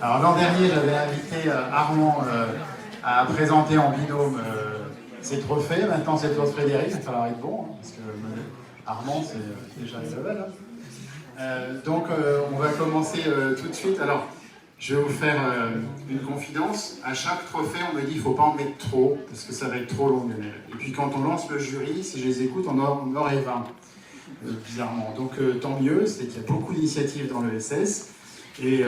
Alors l'an dernier, j'avais invité Armand à présenter en binôme ses trophées. Maintenant, c'est le tour de Frédéric, il va falloir être bon, hein, parce que Armand, c'est déjà le level. Donc, on va commencer tout de suite. Alors, je vais vous faire une confidence. À chaque trophée, on me dit qu'il ne faut pas en mettre trop, parce que ça va être trop long. Et puis, quand on lance le jury, si je les écoute, on aurait 20, bizarrement. Donc, tant mieux, c'est qu'il y a beaucoup d'initiatives dans le SS. Et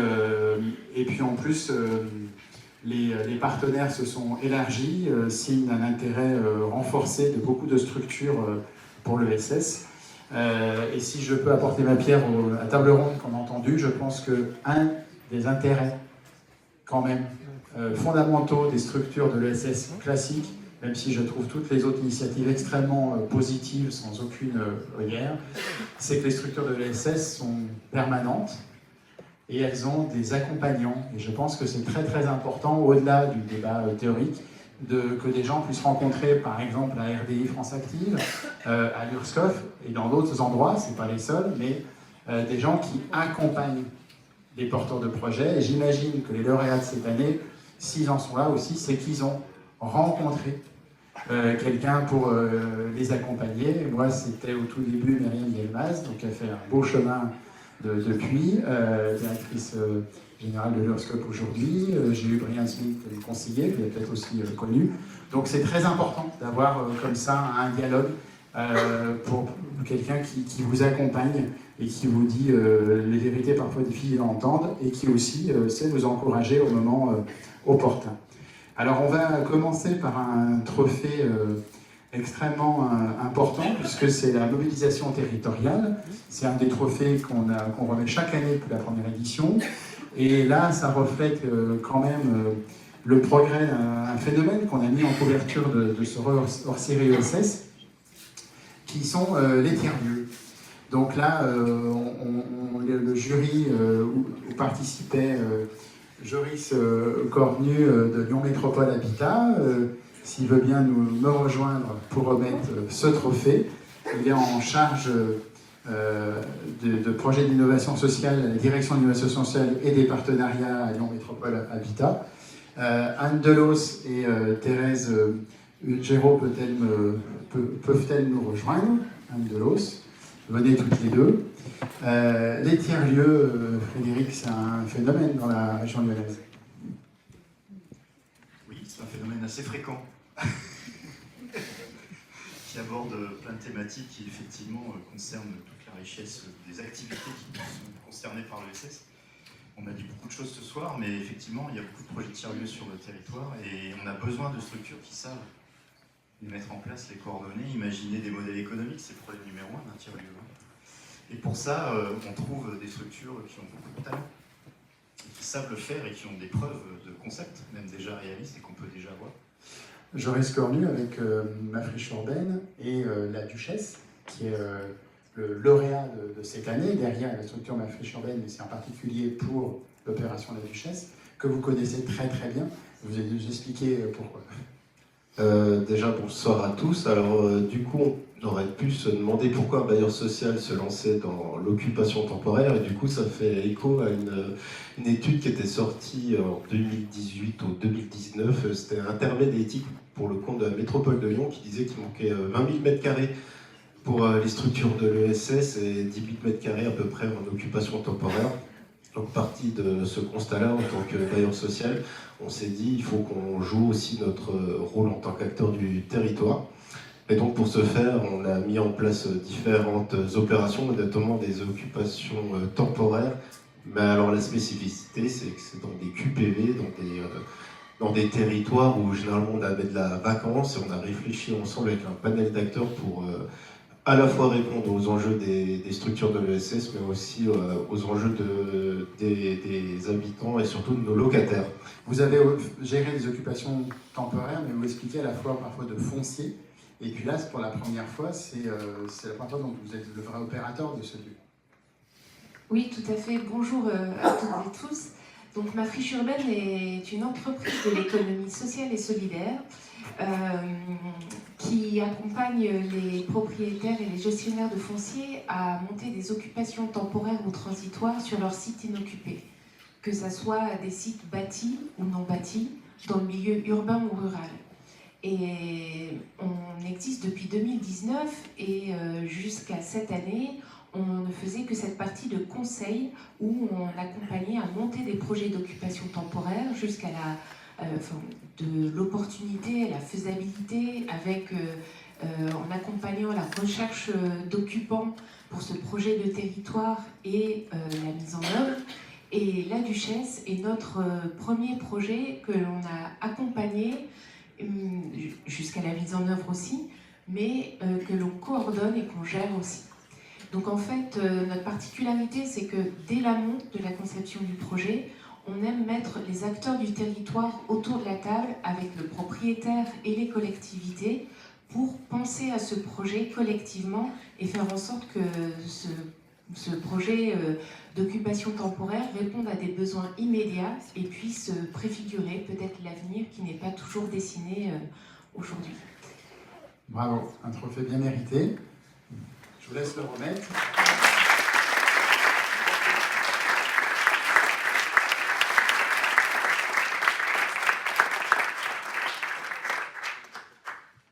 puis, en plus, les partenaires se sont élargis, signe d'un intérêt renforcé de beaucoup de structures pour le SS. Et si je peux apporter ma pierre à table ronde qu'on a entendu, je pense qu'un des intérêts, quand même, fondamentaux des structures de l'ESS classique, même si je trouve toutes les autres initiatives extrêmement positives, sans aucune œillère, c'est que les structures de l'ESS sont permanentes et elles ont des accompagnants. Et je pense que c'est très très important, au-delà du débat théorique, que des gens puissent rencontrer, par exemple, la RDI France Active, à l'URSCOF et dans d'autres endroits, c'est pas les seuls, mais des gens qui accompagnent les porteurs de projets. Et j'imagine que les lauréats de cette année, s'ils en sont là aussi, c'est qu'ils ont rencontré quelqu'un pour les accompagner. Et moi, c'était au tout début Myriam Yelmaz, donc elle fait un beau chemin depuis, directrice générale de l'URSCOP aujourd'hui. J'ai eu Brian Smith, le conseiller, qui est peut-être aussi connu. Donc c'est très important d'avoir comme ça un dialogue pour quelqu'un qui vous accompagne et qui vous dit les vérités parfois difficiles à entendre et qui aussi sait vous encourager au moment opportun. Alors on va commencer par un trophée extrêmement important puisque c'est la mobilisation territoriale. C'est un des trophées qu'on remet chaque année depuis la première édition. Et là, ça reflète quand même le progrès d'un phénomène qu'on a mis en couverture de ce hors-série ESS, qui sont les tiers-lieux. Donc là, le jury où participait Joris Cornu de Lyon Métropole Habitat, s'il veut bien me rejoindre pour remettre ce trophée. Il est en charge de projets d'innovation sociale, la direction de l'innovation sociale et des partenariats à Lyon Métropole Habitat. Anne Delos et Thérèse Géraud peuvent-elles nous rejoindre? Anne Delos, venez toutes les deux. Les tiers-lieux, Frédéric, c'est un phénomène dans la région lyonnaise. Oui, c'est un phénomène assez fréquent. Qui aborde plein de thématiques qui effectivement concernent toute la richesse des activités qui sont concernées par l'ESS. On a dit beaucoup de choses ce soir, mais effectivement, il y a beaucoup de projets de tiers-lieux sur le territoire et on a besoin de structures qui savent les mettre en place, les coordonner, imaginer des modèles économiques, c'est le problème numéro 1 d'un tiers-lieu. Et pour ça, on trouve des structures qui ont beaucoup de talent, qui savent le faire et qui ont des preuves de concept, même déjà réalistes et qu'on peut déjà voir. Joris Cornu avec Ma Friche Urbaine et la Duchesse, qui est le lauréat de cette année, derrière la structure Ma Friche Urbaine, mais c'est en particulier pour l'opération La Duchesse, que vous connaissez très très bien. Vous allez nous expliquer pourquoi. Déjà, bonsoir à tous. Alors, du coup, on aurait pu se demander pourquoi un bailleur social se lançait dans l'occupation temporaire, et du coup, ça fait écho à une étude qui était sortie en 2018 ou 2019. C'était un intermède éthique pour le compte de la métropole de Lyon qui disait qu'il manquait 20 000 m² pour les structures de l'ESS et 18 m² à peu près en occupation temporaire. Donc, partie de ce constat-là, en tant que bailleur social, on s'est dit il faut qu'on joue aussi notre rôle en tant qu'acteur du territoire. Et donc, pour ce faire, on a mis en place différentes opérations, notamment des occupations temporaires. Mais alors, la spécificité, c'est que c'est dans des QPV, dans des territoires où généralement on avait de la vacance, et on a réfléchi ensemble avec un panel d'acteurs pour à la fois répondre aux enjeux des structures de l'ESS, mais aussi aux enjeux des habitants et surtout de nos locataires. Vous avez géré des occupations temporaires, mais vous expliquez à la fois parfois de foncier, et puis là, pour la première fois, c'est la première fois dont vous êtes le vrai opérateur de ce lieu. Oui, tout à fait. Bonjour à toutes et tous. Donc, Ma Friche Urbaine est une entreprise de l'économie sociale et solidaire qui accompagne les propriétaires et les gestionnaires de foncier à monter des occupations temporaires ou transitoires sur leurs sites inoccupés. que ce soit des sites bâtis ou non bâtis, dans le milieu urbain ou rural. Et on existe depuis 2019 et jusqu'à cette année, on ne faisait que cette partie de conseil où on accompagnait à monter des projets d'occupation temporaire jusqu'à de l'opportunité, la faisabilité, avec, en accompagnant la recherche d'occupants pour ce projet de territoire et la mise en œuvre. Et la Duchesse est notre premier projet que l'on a accompagné jusqu'à la mise en œuvre aussi, mais que l'on coordonne et qu'on gère aussi. Donc en fait, notre particularité, c'est que dès l'amont de la conception du projet, on aime mettre les acteurs du territoire autour de la table avec le propriétaire et les collectivités pour penser à ce projet collectivement et faire en sorte que ce projet d'occupation temporaire réponde à des besoins immédiats et puisse préfigurer peut-être l'avenir qui n'est pas toujours dessiné aujourd'hui. Bravo, un trophée bien mérité. Je vous laisse le remettre.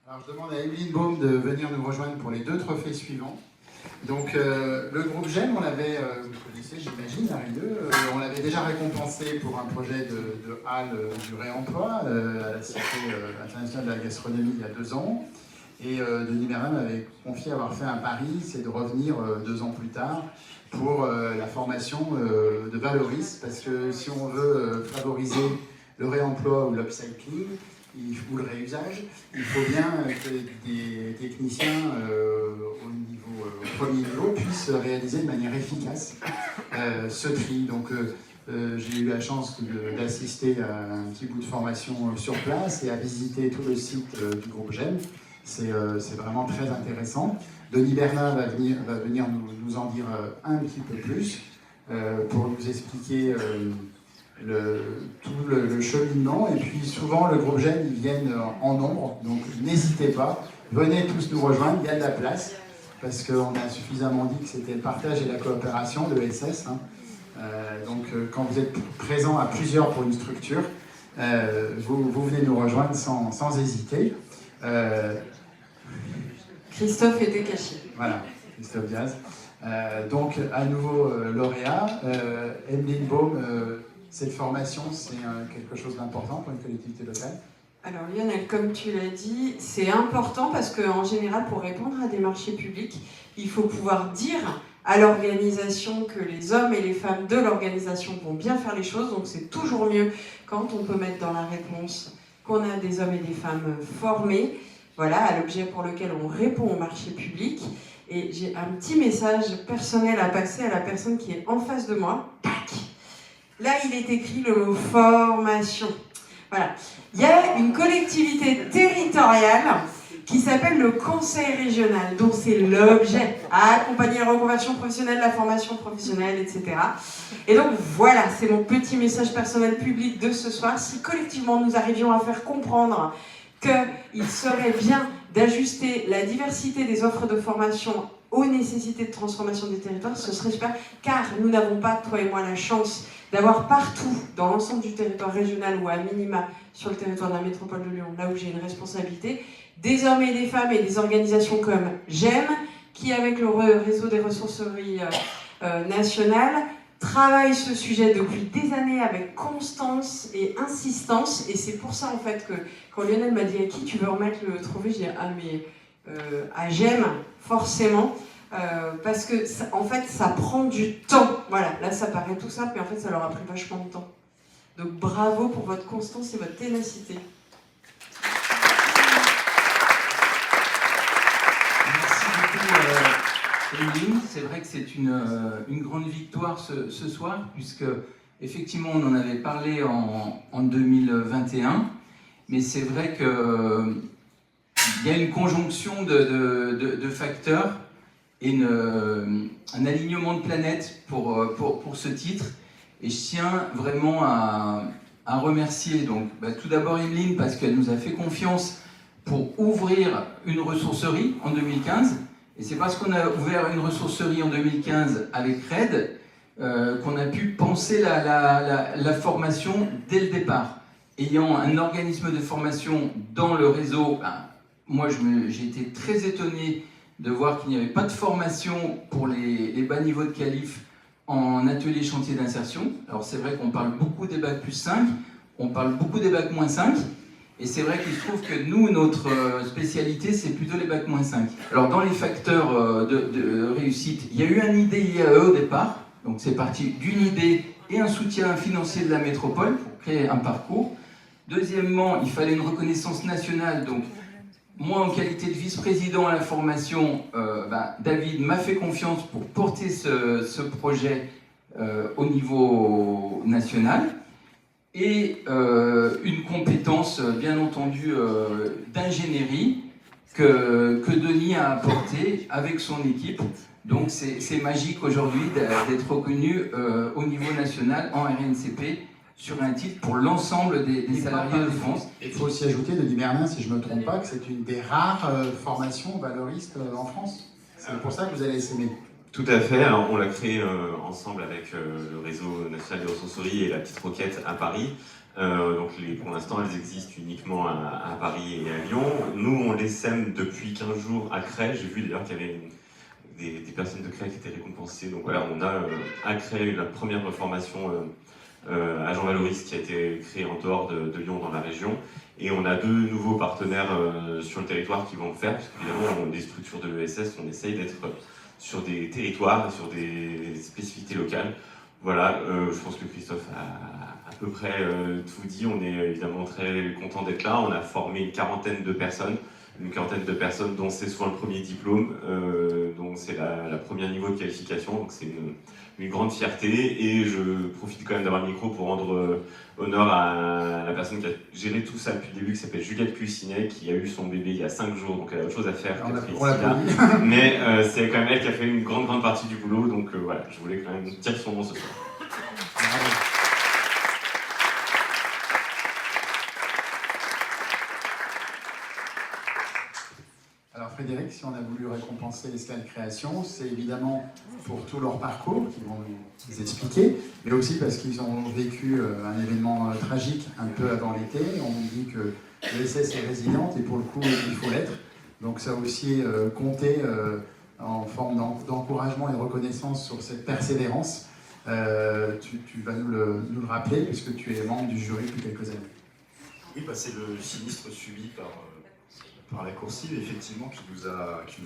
Alors je demande à Emeline Baume de venir nous rejoindre pour les 2 trophées suivants. Donc le groupe GEM, on l'avait, vous connaissez j'imagine, on l'avait déjà récompensé pour un projet de halle du réemploi à la Cité internationale de la gastronomie il y a 2 ans. Et Denis Merlin m'avait confié avoir fait un pari, c'est de revenir 2 ans plus tard pour la formation de Valoris, parce que si on veut favoriser le réemploi ou l'upcycling, ou le réusage, il faut bien que des techniciens au premier niveau puissent réaliser de manière efficace ce tri. Donc j'ai eu la chance d'assister à un petit bout de formation sur place et à visiter tout le site du groupe GEM. C'est vraiment très intéressant. Denis Bernard va venir nous en dire un petit peu plus pour nous expliquer tout le cheminement. Et puis souvent, le groupe GEM, ils viennent en nombre, donc n'hésitez pas, venez tous nous rejoindre, il y a de la place, parce qu'on a suffisamment dit que c'était le partage et la coopération de l'ESS. Donc quand vous êtes présent à plusieurs pour une structure, vous venez nous rejoindre sans hésiter. Christophe était caché. Voilà, Christophe Diaz. Donc, à nouveau lauréat. Emeline Baume, cette formation, c'est quelque chose d'important pour une collectivité locale? Alors Lionel, comme tu l'as dit, c'est important parce qu'en général, pour répondre à des marchés publics, il faut pouvoir dire à l'organisation que les hommes et les femmes de l'organisation vont bien faire les choses. Donc c'est toujours mieux quand on peut mettre dans la réponse qu'on a des hommes et des femmes formés. Voilà, à l'objet pour lequel on répond au marché public. Et j'ai un petit message personnel à passer à la personne qui est en face de moi. Tac. Là, il est écrit le mot formation. Voilà. Il y a une collectivité territoriale qui s'appelle le Conseil régional, dont c'est l'objet à accompagner la reconversion professionnelle, la formation professionnelle, etc. Et donc voilà, c'est mon petit message personnel public de ce soir. Si collectivement nous arrivions à faire comprendre qu'il serait bien d'ajuster la diversité des offres de formation aux nécessités de transformation des territoires, ce serait super, car nous n'avons pas, toi et moi, la chance d'avoir partout, dans l'ensemble du territoire régional ou à minima sur le territoire de la métropole de Lyon, là où j'ai une responsabilité, des hommes et des femmes et des organisations comme GEM, qui avec le réseau des ressourceries nationales, travaille ce sujet depuis des années avec constance et insistance, et c'est pour ça en fait que quand Lionel m'a dit à qui tu veux remettre le trophée, j'ai dit ah mais à GEM forcément, parce que ça, en fait ça prend du temps. Voilà, là ça paraît tout simple, mais en fait ça leur a pris vachement de temps. Donc bravo pour votre constance et votre ténacité. Emeline, c'est vrai que c'est une grande victoire ce soir, puisque effectivement on en avait parlé en 2021, mais c'est vrai qu'il y a une conjonction de facteurs et un alignement de planètes pour ce titre, et je tiens vraiment à remercier donc, tout d'abord Emeline parce qu'elle nous a fait confiance pour ouvrir une ressourcerie en 2015. Et c'est parce qu'on a ouvert une ressourcerie en 2015 avec RED qu'on a pu penser la formation dès le départ. Ayant un organisme de formation dans le réseau, moi j'ai été très étonné de voir qu'il n'y avait pas de formation pour les bas niveaux de qualif en atelier chantier d'insertion. Alors c'est vrai qu'on parle beaucoup des bacs plus 5, on parle beaucoup des bacs moins 5, et c'est vrai qu'il se trouve que nous, notre spécialité, c'est plutôt les bacs moins 5. Alors dans les facteurs de réussite, il y a eu un IDE au départ, donc c'est parti d'une idée et un soutien financier de la métropole pour créer un parcours. Deuxièmement, il fallait une reconnaissance nationale, donc moi en qualité de vice-président à la formation, David m'a fait confiance pour porter ce projet au niveau national. Et une compétence, bien entendu, d'ingénierie que Denis a apporté avec son équipe. Donc c'est magique aujourd'hui d'être reconnu au niveau national en RNCP sur un titre pour l'ensemble des salariés de France. Il faut aussi ajouter, Denis Merlin, si je ne me trompe pas, que c'est une des rares formations valoristes en France. C'est pour ça que vous allez s'aimer. Tout à fait. Alors, on l'a créé ensemble avec le réseau national des ressourceries et la petite roquette à Paris. Donc pour l'instant, elles existent uniquement à Paris et à Lyon. Nous, on les sème depuis 15 jours à Cray. J'ai vu d'ailleurs qu'il y avait des personnes de Cray qui étaient récompensées. Donc voilà, on a à Cray la première formation agent valoriste qui a été créée en dehors de Lyon dans la région. Et on a 2 nouveaux partenaires sur le territoire qui vont le faire, parce qu'évidemment, des structures de l'ESS, on essaye d'être sur des territoires, sur des spécificités locales. Voilà, je pense que Christophe a à peu près tout dit. On est évidemment très content d'être là. On a formé une quarantaine de personnes dont c'est soit le premier diplôme, dont c'est la première niveau de qualification, donc c'est une grande fierté. Et je profite quand même d'avoir le micro pour rendre honneur à la personne qui a géré tout ça depuis le début, qui s'appelle Juliette Cuissinet, qui a eu son bébé il y a 5 jours, donc elle a autre chose à faire. Mais c'est quand même elle qui a fait une grande partie du boulot, donc voilà, je voulais quand même dire son nom ce soir. Alors Frédéric, si on a voulu récompenser l'Escale Création, c'est évidemment pour tout leur parcours qu'ils vont nous expliquer, mais aussi parce qu'ils ont vécu un événement tragique un peu avant l'été. On dit que l'ESS est résiliente et pour le coup il faut l'être. Donc ça a aussi compté en forme d'encouragement et de reconnaissance sur cette persévérance. Tu vas nous le rappeler puisque tu es membre du jury depuis quelques années. Oui, c'est le sinistre subi par la coursive, effectivement, qui nous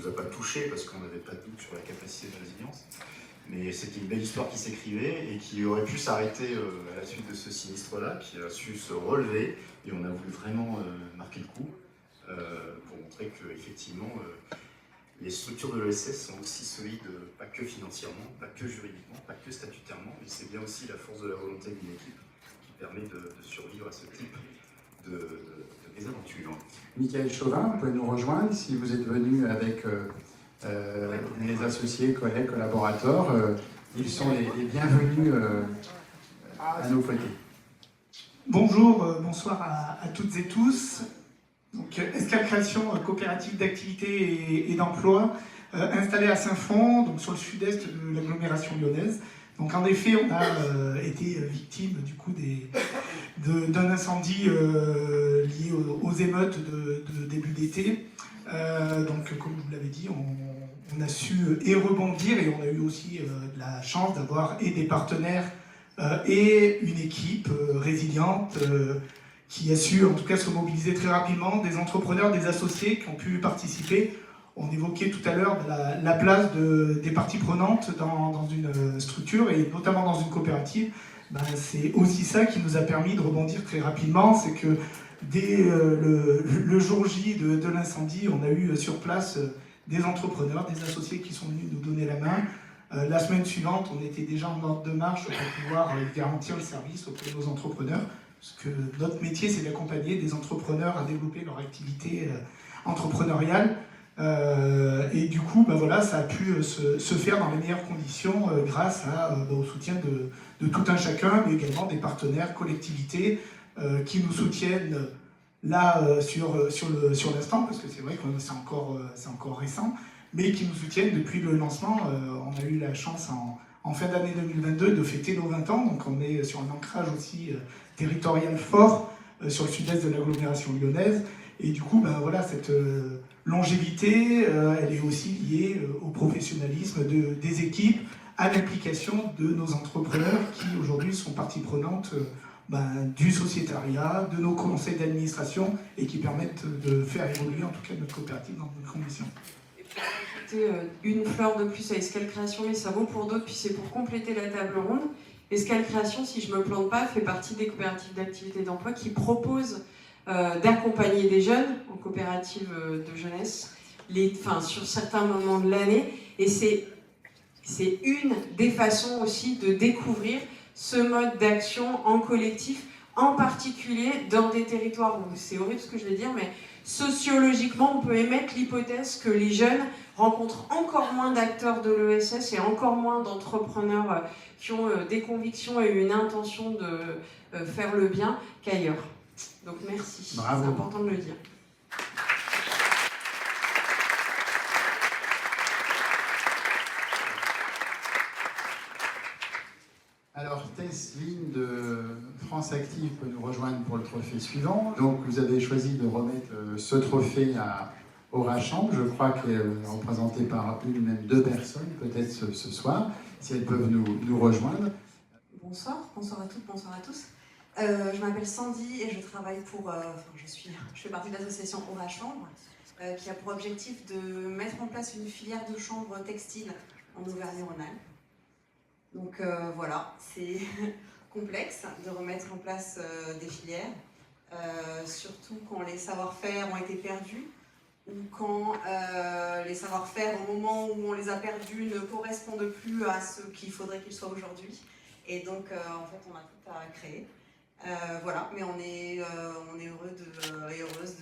a pas touchés parce qu'on n'avait pas de doute sur la capacité de résilience. Mais c'était une belle histoire qui s'écrivait et qui aurait pu s'arrêter à la suite de ce sinistre-là, qui a su se relever. Et on a voulu vraiment marquer le coup pour montrer qu'effectivement, les structures de l'ESS sont aussi solides, pas que financièrement, pas que juridiquement, pas que statutairement, mais c'est bien aussi la force de la volonté d'une équipe qui permet de survivre à ce type de mésaventure. Michael Chauvin, vous pouvez nous rejoindre si vous êtes venu avec les associés, collègues, collaborateurs. Ils sont les bienvenus à nos côtés. Bonjour, bonsoir à toutes et tous. Donc, Escale Création, coopérative d'activité et d'emploi, installée à Saint-Fond, donc sur le sud-est de l'agglomération lyonnaise. Donc en effet, on a été victime du coup d'un incendie lié aux émeutes de début d'été. Donc comme vous l'avez dit, on a su rebondir et on a eu aussi de la chance d'avoir et des partenaires et une équipe résiliente qui a su en tout cas se mobiliser très rapidement, des entrepreneurs, des associés qui ont pu participer. On évoquait tout à l'heure la place des parties prenantes dans une structure et notamment dans une coopérative. C'est aussi ça qui nous a permis de rebondir très rapidement, c'est que dès le jour J de l'incendie, on a eu sur place des entrepreneurs, des associés qui sont venus nous donner la main. La semaine suivante, on était déjà en ordre de marche pour pouvoir garantir le service auprès de nos entrepreneurs, parce que notre métier, c'est d'accompagner des entrepreneurs à développer leur activité entrepreneuriale. Et du coup, voilà, ça a pu se faire dans les meilleures conditions grâce au soutien de tout un chacun, mais également des partenaires, collectivités qui nous soutiennent là sur l'instant, parce que c'est vrai que c'est encore récent, mais qui nous soutiennent depuis le lancement. On a eu la chance en fin d'année 2022 de fêter nos 20 ans. Donc on est sur un ancrage aussi territorial fort sur le sud-est de l'agglomération lyonnaise. Et du coup, ben, voilà, cette longévité, elle est aussi liée au professionnalisme des équipes, à l'implication de nos entrepreneurs qui aujourd'hui sont partie prenante du sociétariat, de nos conseils d'administration et qui permettent de faire évoluer en tout cas notre coopérative dans de bonnes conditions. Et pour ajouter une fleur de plus à Escale Création, mais ça vaut pour d'autres, puis c'est pour compléter la table ronde. Escale Création, si je ne me plante pas, fait partie des coopératives d'activité d'emploi qui proposent d'accompagner des jeunes en coopérative de jeunesse sur certains moments de l'année. Et c'est une des façons aussi de découvrir ce mode d'action en collectif, en particulier dans des territoires où, c'est horrible ce que je vais dire, mais sociologiquement, on peut émettre l'hypothèse que les jeunes rencontrent encore moins d'acteurs de l'ESS et encore moins d'entrepreneurs qui ont des convictions et une intention de faire le bien qu'ailleurs. Donc merci, Bravo. C'est important de le dire. Alors, Tesline de France Active peut nous rejoindre pour le trophée suivant. Donc, vous avez choisi de remettre ce trophée à Aura Chambre. Je crois qu'elle est représentée par une ou même deux personnes, peut-être ce soir, si elles peuvent nous rejoindre. Bonsoir à toutes, bonsoir à tous. Je m'appelle Sandy et je travaille pour... je fais partie de l'association Aura Chambre, qui a pour objectif de mettre en place une filière de chambre textile en Auvergne-Rhône-Alpes. Donc voilà, c'est complexe de remettre en place des filières, surtout quand les savoir-faire ont été perdus ou quand les savoir-faire, au moment où on les a perdus, ne correspondent plus à ce qu'il faudrait qu'ils soient aujourd'hui. Et donc, en fait, on a tout à créer. Voilà, mais on est heureux et heureuse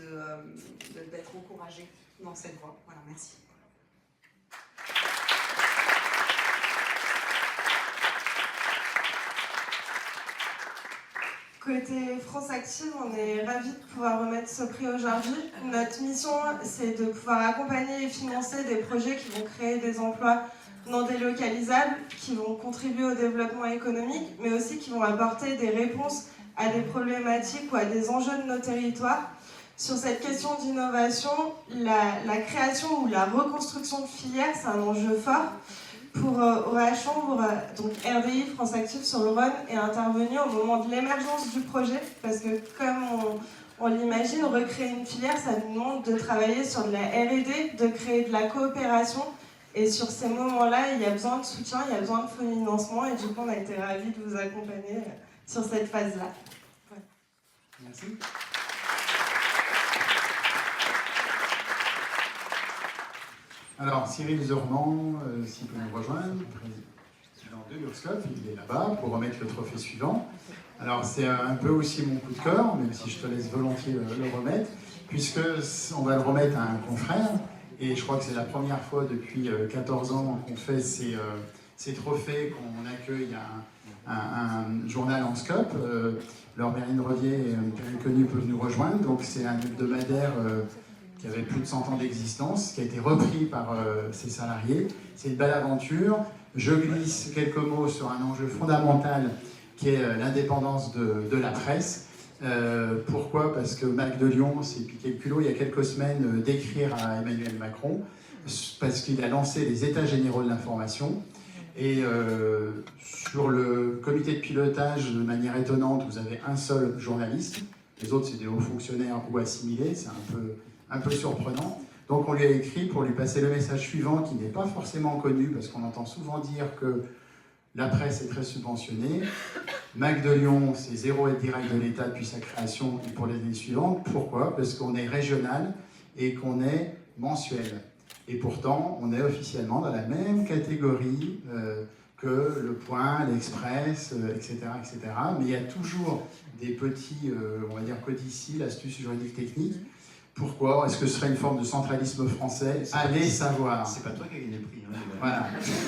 d'être encouragés dans cette voie. Voilà, merci. Côté France Active, on est ravis de pouvoir remettre ce prix aujourd'hui. Notre mission, c'est de pouvoir accompagner et financer des projets qui vont créer des emplois non délocalisables, qui vont contribuer au développement économique, mais aussi qui vont apporter des réponses à des problématiques ou à des enjeux de nos territoires. Sur cette question d'innovation, la création ou la reconstruction de filières, c'est un enjeu fort. Pour Aura Chambre, donc RDI, France Active sur le Rhône, est intervenu au moment de l'émergence du projet, parce que comme on l'imagine, recréer une filière, ça nous demande de travailler sur de la R&D, de créer de la coopération, et sur ces moments-là, il y a besoin de soutien, il y a besoin de financement, et du coup, on a été ravis de vous accompagner sur cette phase-là. Ouais. Merci. Alors, Cyril Zurmand, s'il peut nous rejoindre, président de l'URSCOP, il est là-bas pour remettre le trophée suivant. Alors, c'est un peu aussi mon coup de cœur, même si je te laisse volontiers le remettre, puisqu'on va le remettre à un confrère, et je crois que c'est la première fois depuis 14 ans qu'on fait ces trophées, qu'on accueille un journal en scope. Laure Mérine Rodier et Perrine Connu peuvent nous rejoindre, donc c'est un hebdomadaire qui avait plus de 100 ans d'existence, qui a été repris par ses salariés. C'est une belle aventure. Je glisse quelques mots sur un enjeu fondamental qui est l'indépendance de la presse. Pourquoi? Parce que Mac de Lyon s'est piqué le culot il y a quelques semaines d'écrire à Emmanuel Macron, parce qu'il a lancé les États généraux de l'information. Et sur le comité de pilotage, de manière étonnante, vous avez un seul journaliste. Les autres, c'est des hauts fonctionnaires ou assimilés. C'est un peu surprenant. Donc on lui a écrit pour lui passer le message suivant, qui n'est pas forcément connu, parce qu'on entend souvent dire que la presse est très subventionnée. Mac de Lyon, c'est 0 aide directe de l'État depuis sa création et pour les années suivantes. Pourquoi? Parce qu'on est régional et qu'on est mensuel. Et pourtant, on est officiellement dans la même catégorie que Le Point, l'Express, etc., etc. Mais il y a toujours des petits, on va dire, codicils, astuces juridiques techniques. Pourquoi? Est-ce que ce serait une forme de centralisme français? Allez savoir. C'est pas toi qui as gagné le prix. Hein, voilà.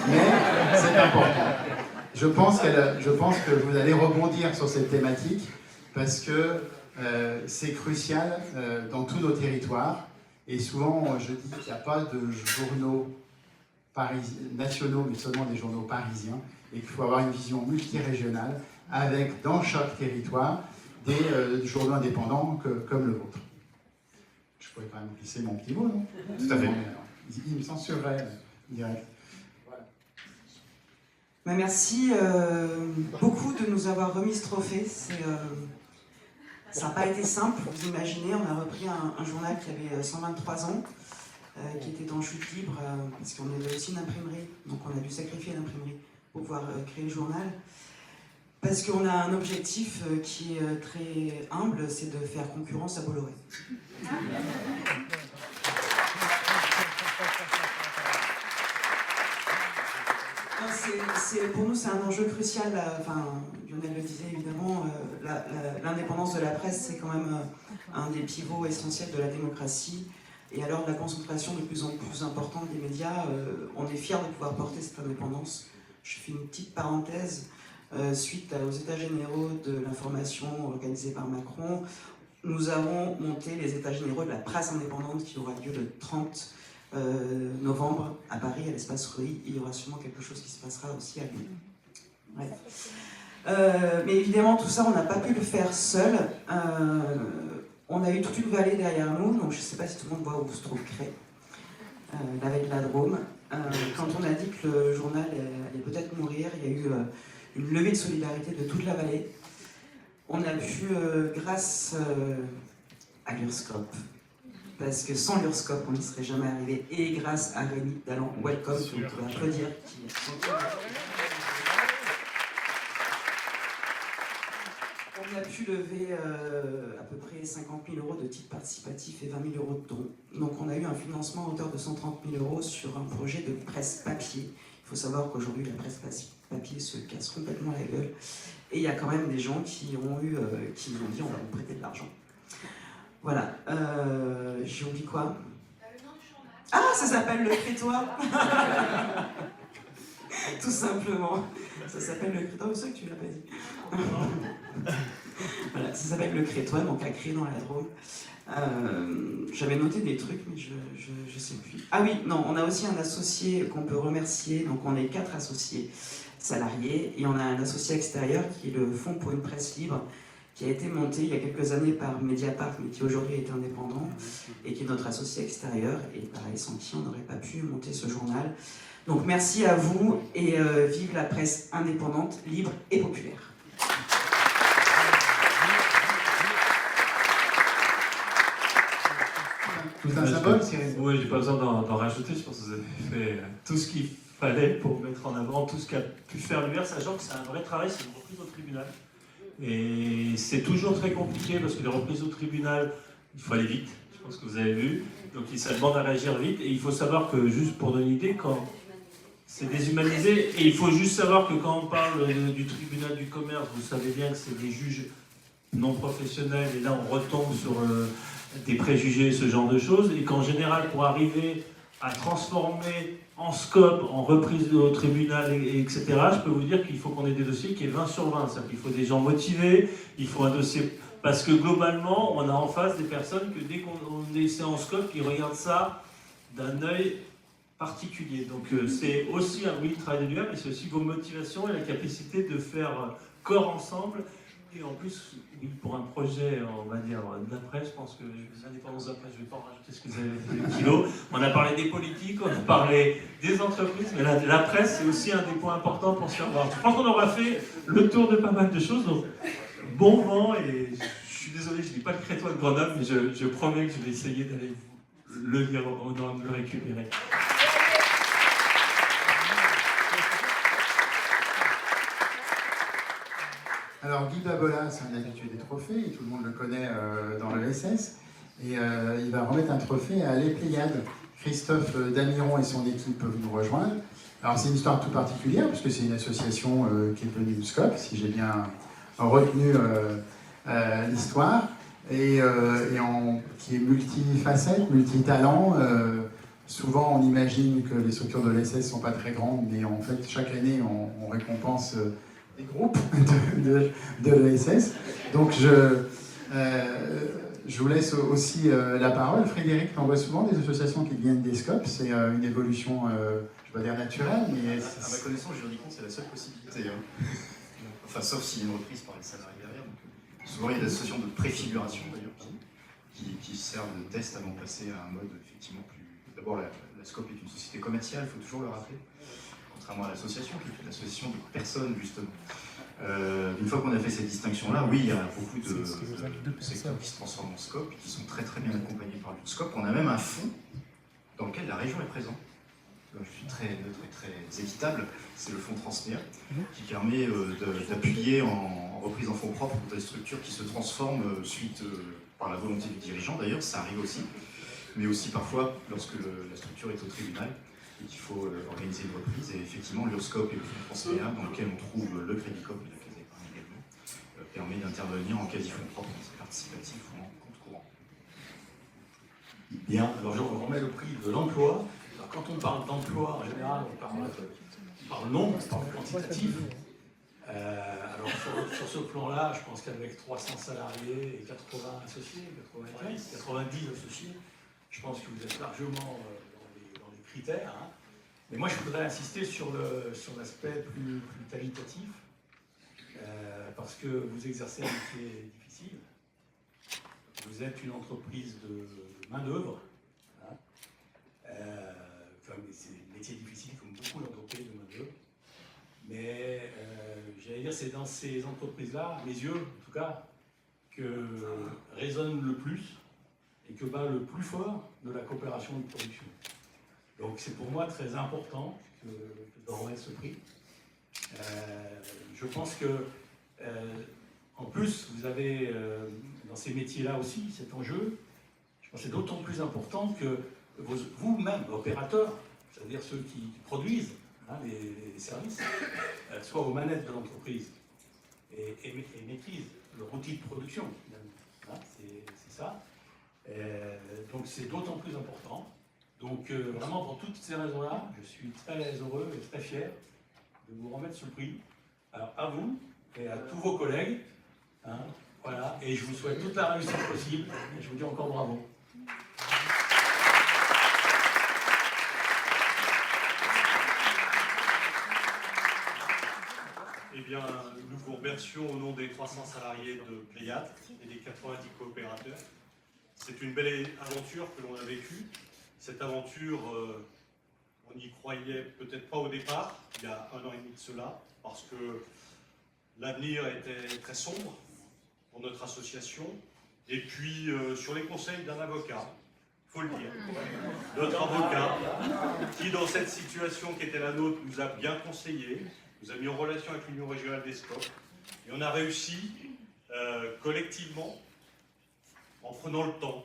Mais c'est important. Je pense que vous allez rebondir sur cette thématique parce que c'est crucial dans tous nos territoires. Et souvent, je dis qu'il n'y a pas de journaux nationaux, mais seulement des journaux parisiens. et qu'il faut avoir une vision multirégionale avec, dans chaque territoire, des journaux indépendants comme le vôtre. Je pourrais quand même glisser mon petit mot, non? Tout à fait. Il me censurerait direct. Bah, merci beaucoup de nous avoir remis ce trophée. Ça n'a pas été simple, vous imaginez, on a repris un journal qui avait 123 ans, qui était en chute libre, parce qu'on avait aussi une imprimerie, donc on a dû sacrifier l'imprimerie pour pouvoir créer le journal. Parce qu'on a un objectif qui est très humble, c'est de faire concurrence à Bolloré. Pour nous, c'est un enjeu crucial. Lionel le disait évidemment, l'indépendance de la presse, c'est quand même un des pivots essentiels de la démocratie. Et à l'heure de la concentration de plus en plus importante des médias, on est fiers de pouvoir porter cette indépendance. Je fais une petite parenthèse. Suite aux États généraux de l'information organisés par Macron, nous avons monté les États généraux de la presse indépendante qui aura lieu le 30 novembre à Paris, à l'espace Reuilly. Il y aura sûrement quelque chose qui se passera aussi à Lyon. Ouais. Mais évidemment, tout ça, on n'a pas pu le faire seul. On a eu toute une vallée derrière nous, donc je ne sais pas si tout le monde voit où se trouve Cré, la vallée de la Drôme. Quand on a dit que le journal allait peut-être mourir, il y a eu une levée de solidarité de toute la vallée. On a pu, grâce à l'URSCOP, parce que sans l'URSCOP, on n'y serait jamais arrivé, et grâce à Rémi Dalland, welcome, on peut applaudir. On a pu lever à peu près 50 000 € de titres participatifs et 20 000 € de dons. Donc on a eu un financement à hauteur de 130 000 € sur un projet de presse papier. Il faut savoir qu'aujourd'hui, la presse papier se casse complètement la gueule. Et il y a quand même des gens qui nous ont dit on va vous prêter de l'argent. Voilà. J'ai oublié quoi? Ah, ça s'appelle le Crétois. Tout simplement. Ça s'appelle le Crétois. C'est ça que tu l'as pas dit. Voilà, ça s'appelle le Crétois, donc à Cré dans la Drôme. J'avais noté des trucs, mais je sais plus. Ah oui, non, on a aussi un associé qu'on peut remercier. Donc on est 4 associés salariés et on a un associé extérieur qui est le Fonds pour une presse libre, qui a été monté il y a quelques années par Mediapart, mais qui aujourd'hui est indépendant et qui est notre associé extérieur. Et pareil, sans qui on n'aurait pas pu monter ce journal. Donc merci à vous et vive la presse indépendante, libre et populaire. Tout un symbole, Cyril. Oui, j'ai pas besoin d'en rajouter, je pense que vous avez fait tout ce qu'il fallait pour mettre en avant tout ce qu'a pu faire l'UR, sachant que c'est un vrai travail, c'est une reprise au tribunal. Et c'est toujours très compliqué parce que les reprises au tribunal, il faut aller vite, je pense que vous avez vu, donc ça demande à réagir vite. Et il faut savoir que, juste pour donner une idée, quand c'est déshumanisé, et il faut juste savoir que quand on parle du tribunal du commerce, vous savez bien que c'est des juges non professionnels, et là on retombe sur des préjugés, ce genre de choses, et qu'en général, pour arriver à transformer en scope, en reprise au tribunal, etc., je peux vous dire qu'il faut qu'on ait des dossiers qui est 20 sur 20, c'est-à-dire qu'il faut des gens motivés, il faut un dossier... Parce que globalement, on a en face des personnes que dès qu'on est en scope, qui regardent ça d'un œil particulier. Donc c'est aussi oui, le travail de l'UR, mais c'est aussi vos motivations et la capacité de faire corps ensemble. Et en plus, oui, pour un projet, on va dire, de la presse, je pense que l'indépendance de la presse, je ne vais pas en rajouter ce que vous avez dit, Kilo. On a parlé des politiques, on a parlé des entreprises, mais la presse, c'est aussi un des points importants pour se faire voir. Je pense qu'on aura fait le tour de pas mal de choses, donc bon vent, et je suis désolé, je ne dis pas le Crétois de Grenoble, mais je promets que je vais essayer d'aller le lire, le récupérer. Alors Guy Babola, c'est un habitué des trophées, et tout le monde le connaît dans l'ESS, et il va remettre un trophée à Les Pléiades. Christophe Damiron et son équipe peuvent nous rejoindre. Alors c'est une histoire tout particulière, puisque c'est une association qui est devenue USCOP, si j'ai bien retenu l'histoire, et qui est multifacette, multitalent. Souvent on imagine que les structures de l'ESS ne sont pas très grandes, mais en fait chaque année on récompense des groupes de l'ESS. Donc Je vous laisse aussi la parole. Frédéric, on voit souvent des associations qui deviennent des SCOP. C'est une évolution, je ne vais pas dire naturelle, mais... À ma connaissance, juridiquement, c'est la seule possibilité. Hein. Enfin, sauf s'il y a une reprise par les salariés derrière. Donc, souvent, il y a des associations de préfiguration, d'ailleurs, qui servent de test avant de passer à un mode effectivement plus... D'abord, la SCOP est une société commerciale, il faut toujours le rappeler, contrairement à l'association, qui est une association de personnes, justement. Une fois qu'on a fait cette distinction-là, oui, il y a beaucoup de secteurs qui se transforment en SCOP, qui sont très très bien accompagnés par l'URSCOP. On a même un fonds dans lequel la région est présente. Je suis très neutre et très équitable, c'est le fonds Transméa, qui permet d'appuyer en reprise en fonds propres des structures qui se transforment suite par la volonté du dirigeant, d'ailleurs, ça arrive aussi, mais aussi parfois lorsque la structure est au tribunal et qu'il faut organiser une reprise. Et effectivement, l'URSCOP et le fonds Transméa, dans lequel on trouve le Crédit Coop et la Caisse d'épargne également, permet d'intervenir en quasi-fonds propres, participatif ou en compte courant. Bien, alors je remets le prix de l'emploi. Alors quand on parle d'emploi, en général, on parle nombre, on parle quantitatif. Alors sur ce plan-là, je pense qu'avec 300 salariés et 80 associés, 90 associés, je pense que vous êtes largement dans les critères. Hein. Mais moi, je voudrais insister sur l'aspect plus qualitatif, parce que vous exercez un métier difficile. Vous êtes une entreprise de main-d'œuvre. Hein. C'est un métier difficile comme beaucoup d'entreprises de main-d'œuvre. Mais j'allais dire, c'est dans ces entreprises-là, à mes yeux en tout cas, que résonne le plus et que bat le plus fort de la coopération de production. Donc c'est pour moi très important que de remettre ce prix. Je pense que, en plus, vous avez dans ces métiers-là aussi cet enjeu. Je pense que c'est d'autant plus important que vous-même, opérateurs, c'est-à-dire ceux qui produisent les services, soient aux manettes de l'entreprise et maîtrisent leur outil de production, finalement. C'est ça. Donc c'est d'autant plus important. Donc vraiment pour toutes ces raisons-là, je suis très heureux et très fier de vous remettre ce prix. Alors à vous et à tous vos collègues. Hein, voilà, et je vous souhaite toute la réussite possible. Et je vous dis encore bravo. Eh bien, nous vous remercions au nom des 300 salariés de Pléiade et des 90 coopérateurs. C'est une belle aventure que l'on a vécue. Cette aventure, on n'y croyait peut-être pas au départ, il y a 1 an et demi de cela, parce que l'avenir était très sombre pour notre association. Et puis, sur les conseils d'un avocat, il faut le dire, notre avocat, qui dans cette situation qui était la nôtre, nous a bien conseillé, nous a mis en relation avec l'Union régionale des SCOP, et on a réussi collectivement, en prenant le temps,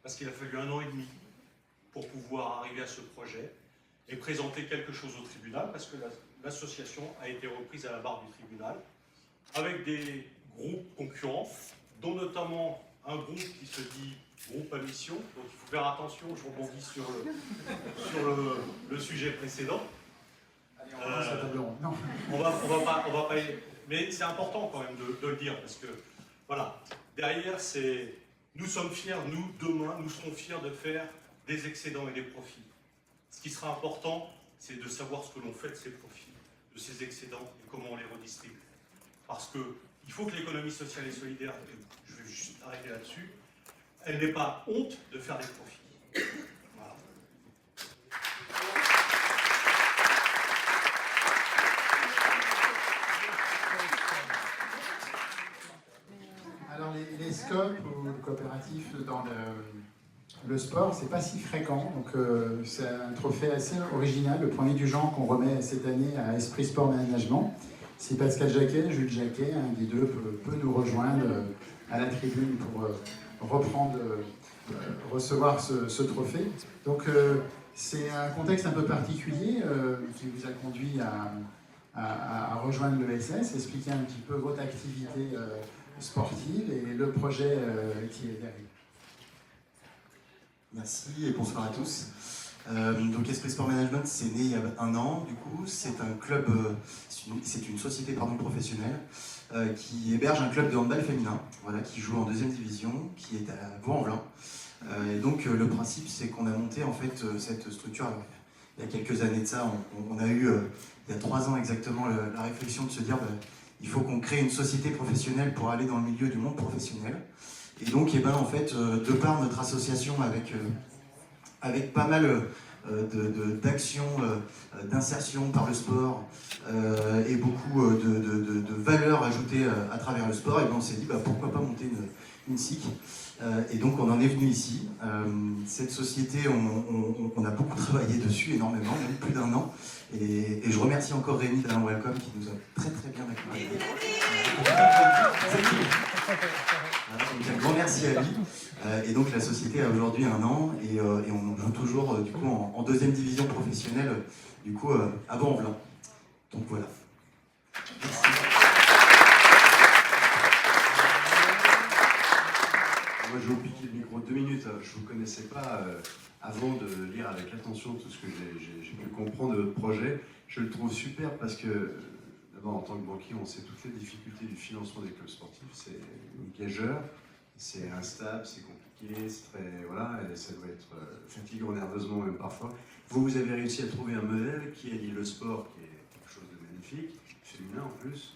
parce qu'il a fallu 1 an et demi pour pouvoir arriver à ce projet et présenter quelque chose au tribunal, parce que l'association a été reprise à la barre du tribunal, avec des groupes concurrents, dont notamment un groupe qui se dit groupe à mission, donc il faut faire attention, je rebondis sur le sujet précédent. On va pas y... Mais c'est important quand même de le dire, parce que, voilà, derrière, nous sommes fiers, nous, demain, nous serons fiers de faire des excédents et des profits. Ce qui sera important, c'est de savoir ce que l'on fait de ces profits, de ces excédents, et comment on les redistribue. Parce qu'il faut que l'économie sociale et solidaire, je vais juste arrêter là-dessus, elle n'ait pas honte de faire des profits. Voilà. Alors les SCOP ou les coopératifs dans le sport, c'est pas si fréquent, donc c'est un trophée assez original, le premier du genre qu'on remet cette année à Esprit Sport Management. Si Pascal Jacquet, Jules Jacquet, un des deux peut nous rejoindre à la tribune pour recevoir ce trophée. Donc c'est un contexte un peu particulier qui vous a conduit à rejoindre l'ESS, expliquer un petit peu votre activité sportive et le projet qui est derrière. Merci et bonsoir à tous. Donc Esprit Sport Management, c'est né il y a 1 an, du coup, c'est un club, c'est une société professionnelle qui héberge un club de handball féminin, voilà, qui joue en 2e division, qui est à Vaux-en-Velin. Et donc le principe, c'est qu'on a monté en fait cette structure. Alors, il y a quelques années de ça, on a eu, il y a 3 ans exactement, la réflexion de se dire il faut qu'on crée une société professionnelle pour aller dans le milieu du monde professionnel. Et donc, en fait, de par notre association avec pas mal d'actions d'insertion par le sport et beaucoup de valeurs ajoutées à travers le sport, et on s'est dit pourquoi pas monter une SIC. Et donc on en est venu ici. Cette société, on a beaucoup travaillé dessus, énormément, même plus d'1 an. Et je remercie encore Rémi d'Alain Welcome qui nous a très bien accueillis. Donc un grand merci à lui. Et donc la société a aujourd'hui 1 an et on joue toujours du coup en 2e division professionnelle du coup à Vaux-en-Velin. Donc voilà. Merci. Moi, je vais vous piquer le micro 2 minutes. Je ne vous connaissais pas avant de lire avec attention tout ce que j'ai pu comprendre de votre projet. Je le trouve super parce que, d'abord, en tant que banquier, on sait toutes les difficultés du financement des clubs sportifs. C'est gageur, c'est instable, c'est compliqué, c'est très. Voilà, et ça doit être fatigant nerveusement même parfois. Vous avez réussi à trouver un modèle qui allie le sport, qui est quelque chose de magnifique, féminin en plus,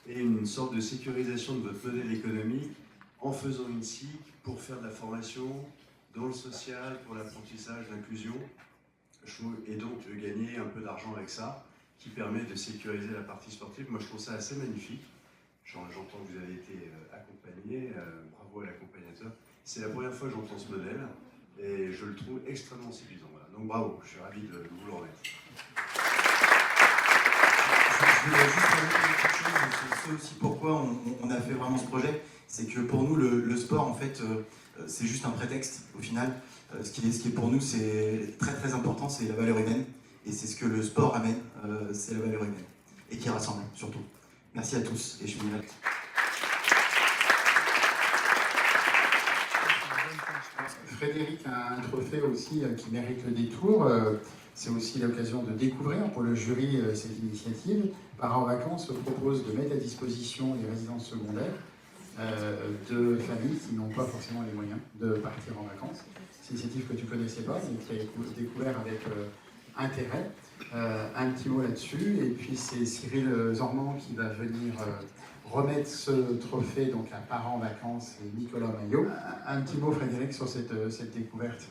et une sorte de sécurisation de votre modèle économique en faisant une SIC pour faire de la formation dans le social, pour l'apprentissage, l'inclusion, et donc de gagner un peu d'argent avec ça, qui permet de sécuriser la partie sportive. Moi, je trouve ça assez magnifique. J'entends que vous avez été accompagné, bravo à l'accompagnateur. C'est la première fois que j'entends ce modèle, et je le trouve extrêmement séduisant. Voilà. Donc bravo, je suis ravi de vous le remettre. Je voulais juste rajouter une petite chose, c'est aussi pourquoi on a fait vraiment ce projet. C'est que pour nous, le sport, en fait, c'est juste un prétexte, au final. Ce qui est pour nous, c'est très important, c'est la valeur humaine. Et c'est ce que le sport amène, c'est la valeur humaine. Et qui rassemble, surtout. Merci à tous, et je vous remercie. Frédéric a un trophée aussi qui mérite le détour. C'est aussi l'occasion de découvrir pour le jury cette initiative. Parents en vacances se propose de mettre à disposition les résidences secondaires de familles qui n'ont pas forcément les moyens de partir en vacances. C'est une initiative que tu ne connaissais pas, mais qui a découvert avec intérêt. Un petit mot là-dessus, et puis c'est Cyril Zormand qui va venir remettre ce trophée donc à Parents en vacances et Nicolas Maillot. Un petit mot, Frédéric, sur cette découverte.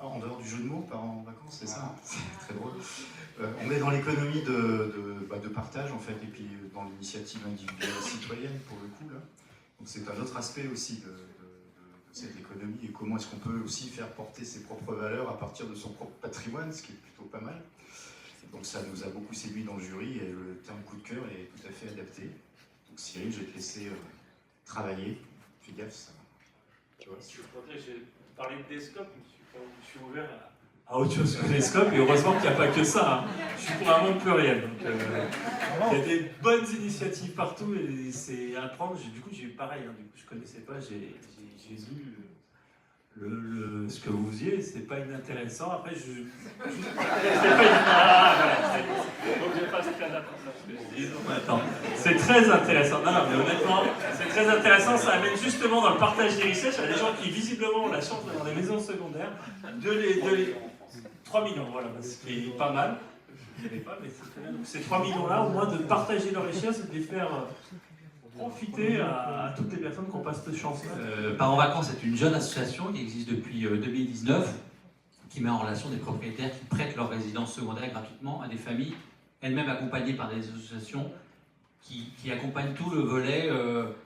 En dehors du jeu de mots, Parents en vacances, c'est ça, c'est très drôle. On est dans l'économie de partage en fait, et puis dans l'initiative individuelle citoyenne pour le coup là. Donc c'est un autre aspect aussi de cette économie, et comment est-ce qu'on peut aussi faire porter ses propres valeurs à partir de son propre patrimoine, ce qui est plutôt pas mal. Donc ça nous a beaucoup séduit dans le jury, et le terme coup de cœur est tout à fait adapté. Donc Cyril, je vais te laisser travailler. Fais gaffe, ça va. Tu vois, j'ai parlé de Descope, je suis ouvert à autre chose que Descope, et heureusement qu'il n'y a pas que ça. Hein. Je suis pour un monde pluriel. Donc, il y a des bonnes initiatives partout, et c'est à prendre. Du coup, j'ai eu pareil, hein, du coup, je ne connaissais pas, j'ai lu ce que vous faisiez, c'est pas inintéressant. Après, c'est c'est très intéressant. Non, mais honnêtement, c'est très intéressant. Ça amène justement dans le partage des richesses. Il y a des gens qui visiblement ont la chance d'avoir des maisons secondaires, de les 3 millions, voilà, ce qui est pas mal. Je ne savais pas, mais c'est très bien. Donc ces 3 millions-là, au moins de partager leurs richesses et de les faire profiter à toutes les personnes qui n'ont pas cette chance. Parents en vacances est une jeune association qui existe depuis 2019, qui met en relation des propriétaires qui prêtent leur résidence secondaire gratuitement à des familles, elles-mêmes accompagnées par des associations qui accompagnent tout le volet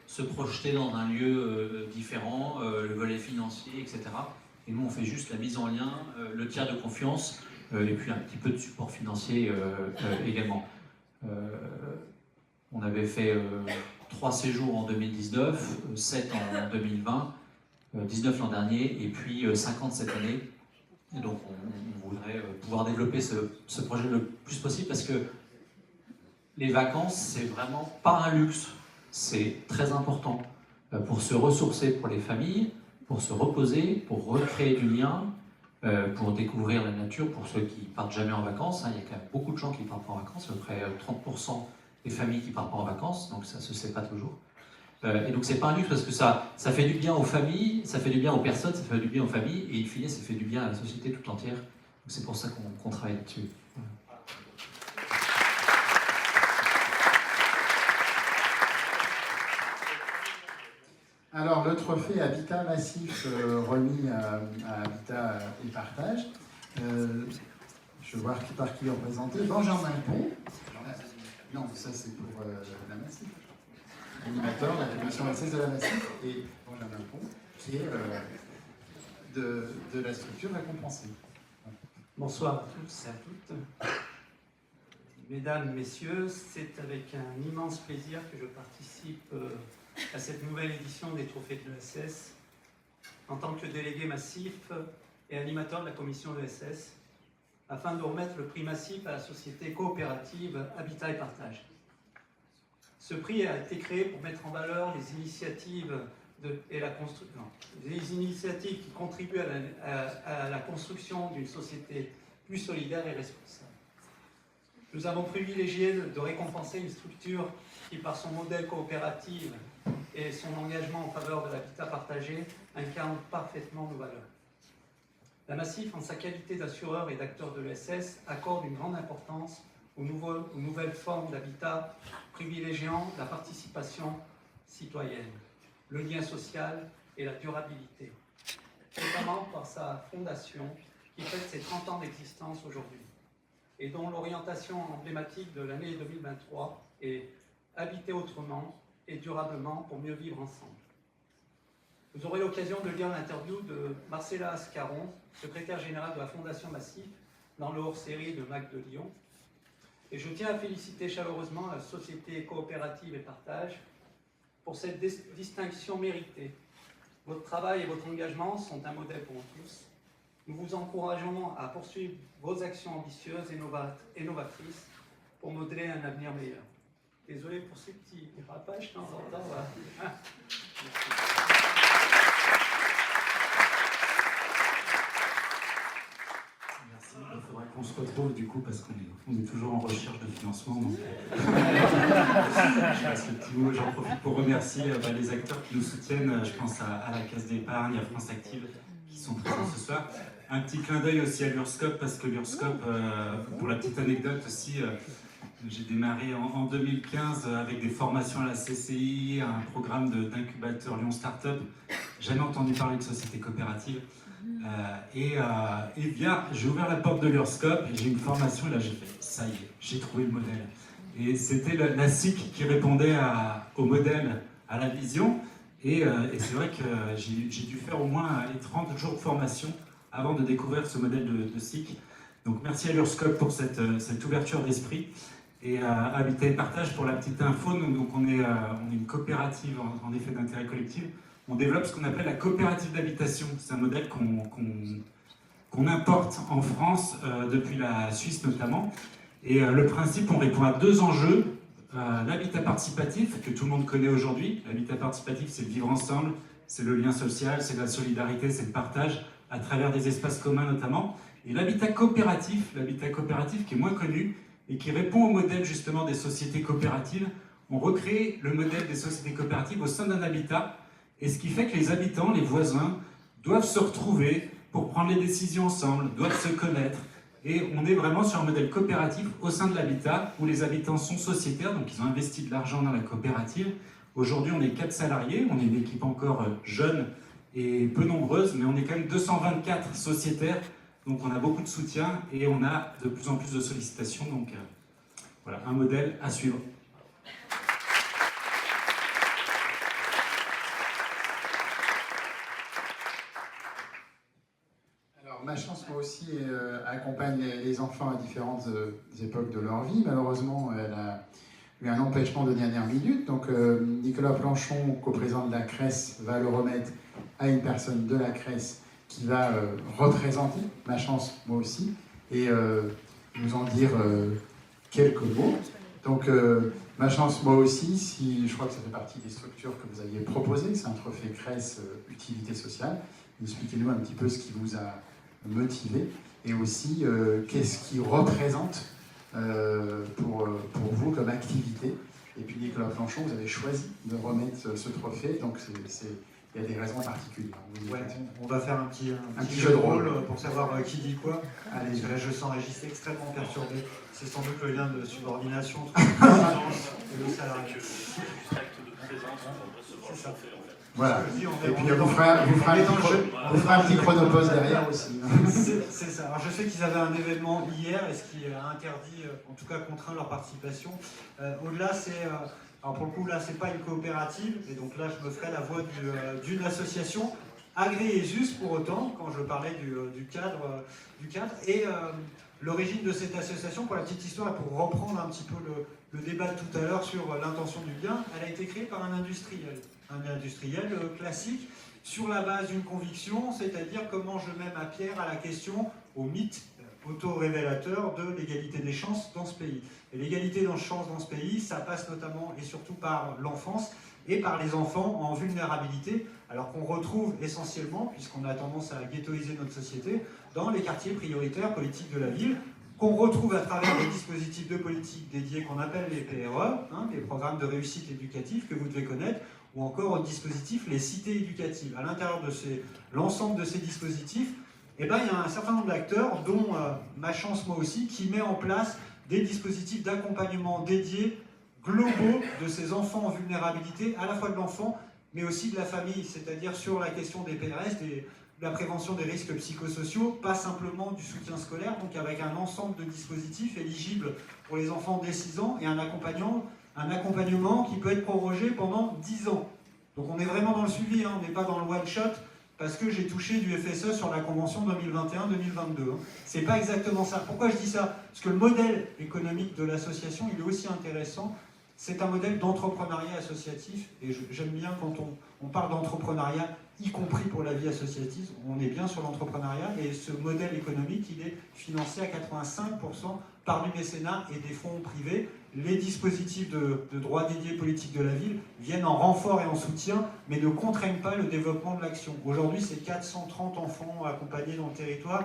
se projeter dans un lieu différent, le volet financier, etc. Et nous, on fait juste la mise en lien, le tiers de confiance, et puis un petit peu de support financier également. On avait fait 3 séjours en 2019, 7 en 2020, 19 l'an dernier, et puis 50 cette année. Et donc on voudrait pouvoir développer ce projet le plus possible, parce que les vacances, c'est vraiment pas un luxe, c'est très important pour se ressourcer pour les familles, pour se reposer, pour recréer du lien, pour découvrir la nature, pour ceux qui partent jamais en vacances. Il y a quand même beaucoup de gens qui partent pas en vacances, à peu près 30% des familles qui partent pas en vacances, donc ça se sait pas toujours. Et donc c'est pas un luxe parce que ça fait du bien aux familles, ça fait du bien aux personnes, ça fait du bien aux familles, et in fine ça fait du bien à la société toute entière. Donc c'est pour ça qu'on travaille là-dessus. Alors, le trophée Habitat Massif remis à Habitat et Partage, je vais voir par qui est représenté. Benjamin Pont. Non, ça c'est pour la Massif. Animateur de la commission SS de la Massif, et Benjamin Pont, qui est de la structure récompensée. Bonsoir à tous et à toutes. Mesdames, Messieurs, c'est avec un immense plaisir que je participe à cette nouvelle édition des Trophées de l'ESS en tant que délégué massif et animateur de la commission de l'ESS afin de remettre le prix massif à la société coopérative Habitat et Partage. Ce prix a été créé pour mettre en valeur les initiatives qui contribuent à la construction d'une société plus solidaire et responsable. Nous avons privilégié de récompenser une structure qui, par son modèle coopératif et son engagement en faveur de l'habitat partagé, incarne parfaitement nos valeurs. La Massif, en sa qualité d'assureur et d'acteur de l'ESS, accorde une grande importance aux nouvelles formes d'habitat, privilégiant la participation citoyenne, le lien social et la durabilité, notamment par sa fondation qui fête ses 30 ans d'existence aujourd'hui et dont l'orientation emblématique de l'année 2023 est « Habiter autrement et durablement pour mieux vivre ensemble ». Vous aurez l'occasion de lire l'interview de Marcella Ascaron, secrétaire générale de la Fondation Massif, dans le hors-série de MAC de Lyon. Et je tiens à féliciter chaleureusement la Société Coopérative et Partage pour cette distinction méritée. Votre travail et votre engagement sont un modèle pour tous. Nous vous encourageons à poursuivre vos actions ambitieuses et novatrices pour modeler un avenir meilleur. Désolé pour ces petits dérapages de temps en temps. Voilà. Merci. Il faudrait qu'on se retrouve du coup parce qu'on est toujours en recherche de financement. Donc... je passe le petit mot. J'en profite pour remercier les acteurs qui nous soutiennent. Je pense à la Caisse d'Épargne, à France Active qui sont présents ce soir. Un petit clin d'œil aussi à l'URSCOP parce que l'URSCOP, pour la petite anecdote aussi, j'ai démarré en 2015 avec des formations à la CCI, un programme d'incubateur Lyon Startup. Jamais entendu parler de société coopérative. Et bien, j'ai ouvert la porte de l'URSCOP et j'ai une formation et là j'ai fait, ça y est, j'ai trouvé le modèle. Et c'était la SIC qui répondait au modèle, à la vision. Et c'est vrai que j'ai dû faire au moins 30 jours de formation avant de découvrir ce modèle de SIC. Donc merci à l'URSCOP pour cette ouverture d'esprit. Et Habitat et Partage, pour la petite info, donc on est une coopérative en effet d'intérêt collectif. On développe ce qu'on appelle la coopérative d'habitation. C'est un modèle qu'on importe en France depuis la Suisse notamment. Et le principe, on répond à deux enjeux. L'habitat participatif, que tout le monde connaît aujourd'hui. L'habitat participatif, c'est le vivre ensemble, c'est le lien social, c'est la solidarité, c'est le partage à travers des espaces communs notamment. Et l'habitat coopératif qui est moins connu et qui répond au modèle justement des sociétés coopératives. On recrée le modèle des sociétés coopératives au sein d'un habitat, et ce qui fait que les habitants, les voisins, doivent se retrouver pour prendre les décisions ensemble, doivent se connaître. Et on est vraiment sur un modèle coopératif au sein de l'habitat, où les habitants sont sociétaires, donc ils ont investi de l'argent dans la coopérative. Aujourd'hui, on est 4 salariés, on est une équipe encore jeune et peu nombreuse, mais on est quand même 224 sociétaires, donc on a beaucoup de soutien et on a de plus en plus de sollicitations, donc voilà, un modèle à suivre. Ma chance, moi aussi, accompagne les enfants à différentes époques de leur vie. Malheureusement, elle a eu un empêchement de dernière minute. Donc, Nicolas Planchon, coprésident de la CRES, va le remettre à une personne de la CRES qui va représenter ma chance, moi aussi, et nous en dire quelques mots. Donc, ma chance, moi aussi, je crois que ça fait partie des structures que vous aviez proposées. C'est un trophée CRES utilité sociale. Expliquez-nous un petit peu ce qui vous a motivé et aussi qu'est-ce qui représente pour vous comme activité. Et puis Nicolas Planchon, vous avez choisi de remettre ce trophée, donc il y a des raisons particulières. Ouais, on va faire un petit jeu de rôle pour savoir qui dit quoi. Allez, parce que là je sens Régis extrêmement perturbé. C'est sans doute le lien de subordination entre le président et le salarié. C'est ça. Voilà. Et puis vous ferez un petit chronopause derrière aussi. C'est ça. Alors je sais qu'ils avaient un événement hier, et ce qui a interdit, en tout cas contraint leur participation. Au-delà, alors pour le coup là, c'est pas une coopérative, et donc là je me ferai la voix d'une association, Agri et Zus pour autant, quand je parlais du cadre. Et l'origine de cette association, pour la petite histoire, et pour reprendre un petit peu le débat de tout à l'heure sur l'intention du bien, elle a été créée par un industriel classique, sur la base d'une conviction, c'est-à-dire comment je mets ma pierre à la question, au mythe auto-révélateur de l'égalité des chances dans ce pays. Et l'égalité des chances dans ce pays, ça passe notamment et surtout par l'enfance et par les enfants en vulnérabilité, alors qu'on retrouve essentiellement, puisqu'on a tendance à ghettoiser notre société, dans les quartiers prioritaires politiques de la ville, qu'on retrouve à travers des dispositifs de politique dédiés qu'on appelle les PRE, des programmes de réussite éducative que vous devez connaître, ou encore au dispositif les cités éducatives. À l'intérieur de l'ensemble de ces dispositifs, il y a un certain nombre d'acteurs, dont ma chance moi aussi, qui met en place des dispositifs d'accompagnement dédiés, globaux, de ces enfants en vulnérabilité, à la fois de l'enfant, mais aussi de la famille, c'est-à-dire sur la question des PRS, de la prévention des risques psychosociaux, pas simplement du soutien scolaire, donc avec un ensemble de dispositifs éligibles pour les enfants dès 6 ans, et un accompagnement qui peut être prorogé pendant 10 ans. Donc on est vraiment dans le suivi, on n'est pas dans le one-shot, parce que j'ai touché du FSE sur la convention 2021-2022. C'est pas exactement ça. Pourquoi je dis ça? Parce que le modèle économique de l'association, il est aussi intéressant. C'est un modèle d'entrepreneuriat associatif, et j'aime bien quand on parle d'entrepreneuriat, y compris pour la vie associative, on est bien sur l'entrepreneuriat, et ce modèle économique, il est financé à 85% par du mécénat et des fonds privés. Les dispositifs de droit dédié politique de la ville viennent en renfort et en soutien, mais ne contraignent pas le développement de l'action. Aujourd'hui, c'est 430 enfants accompagnés dans le territoire,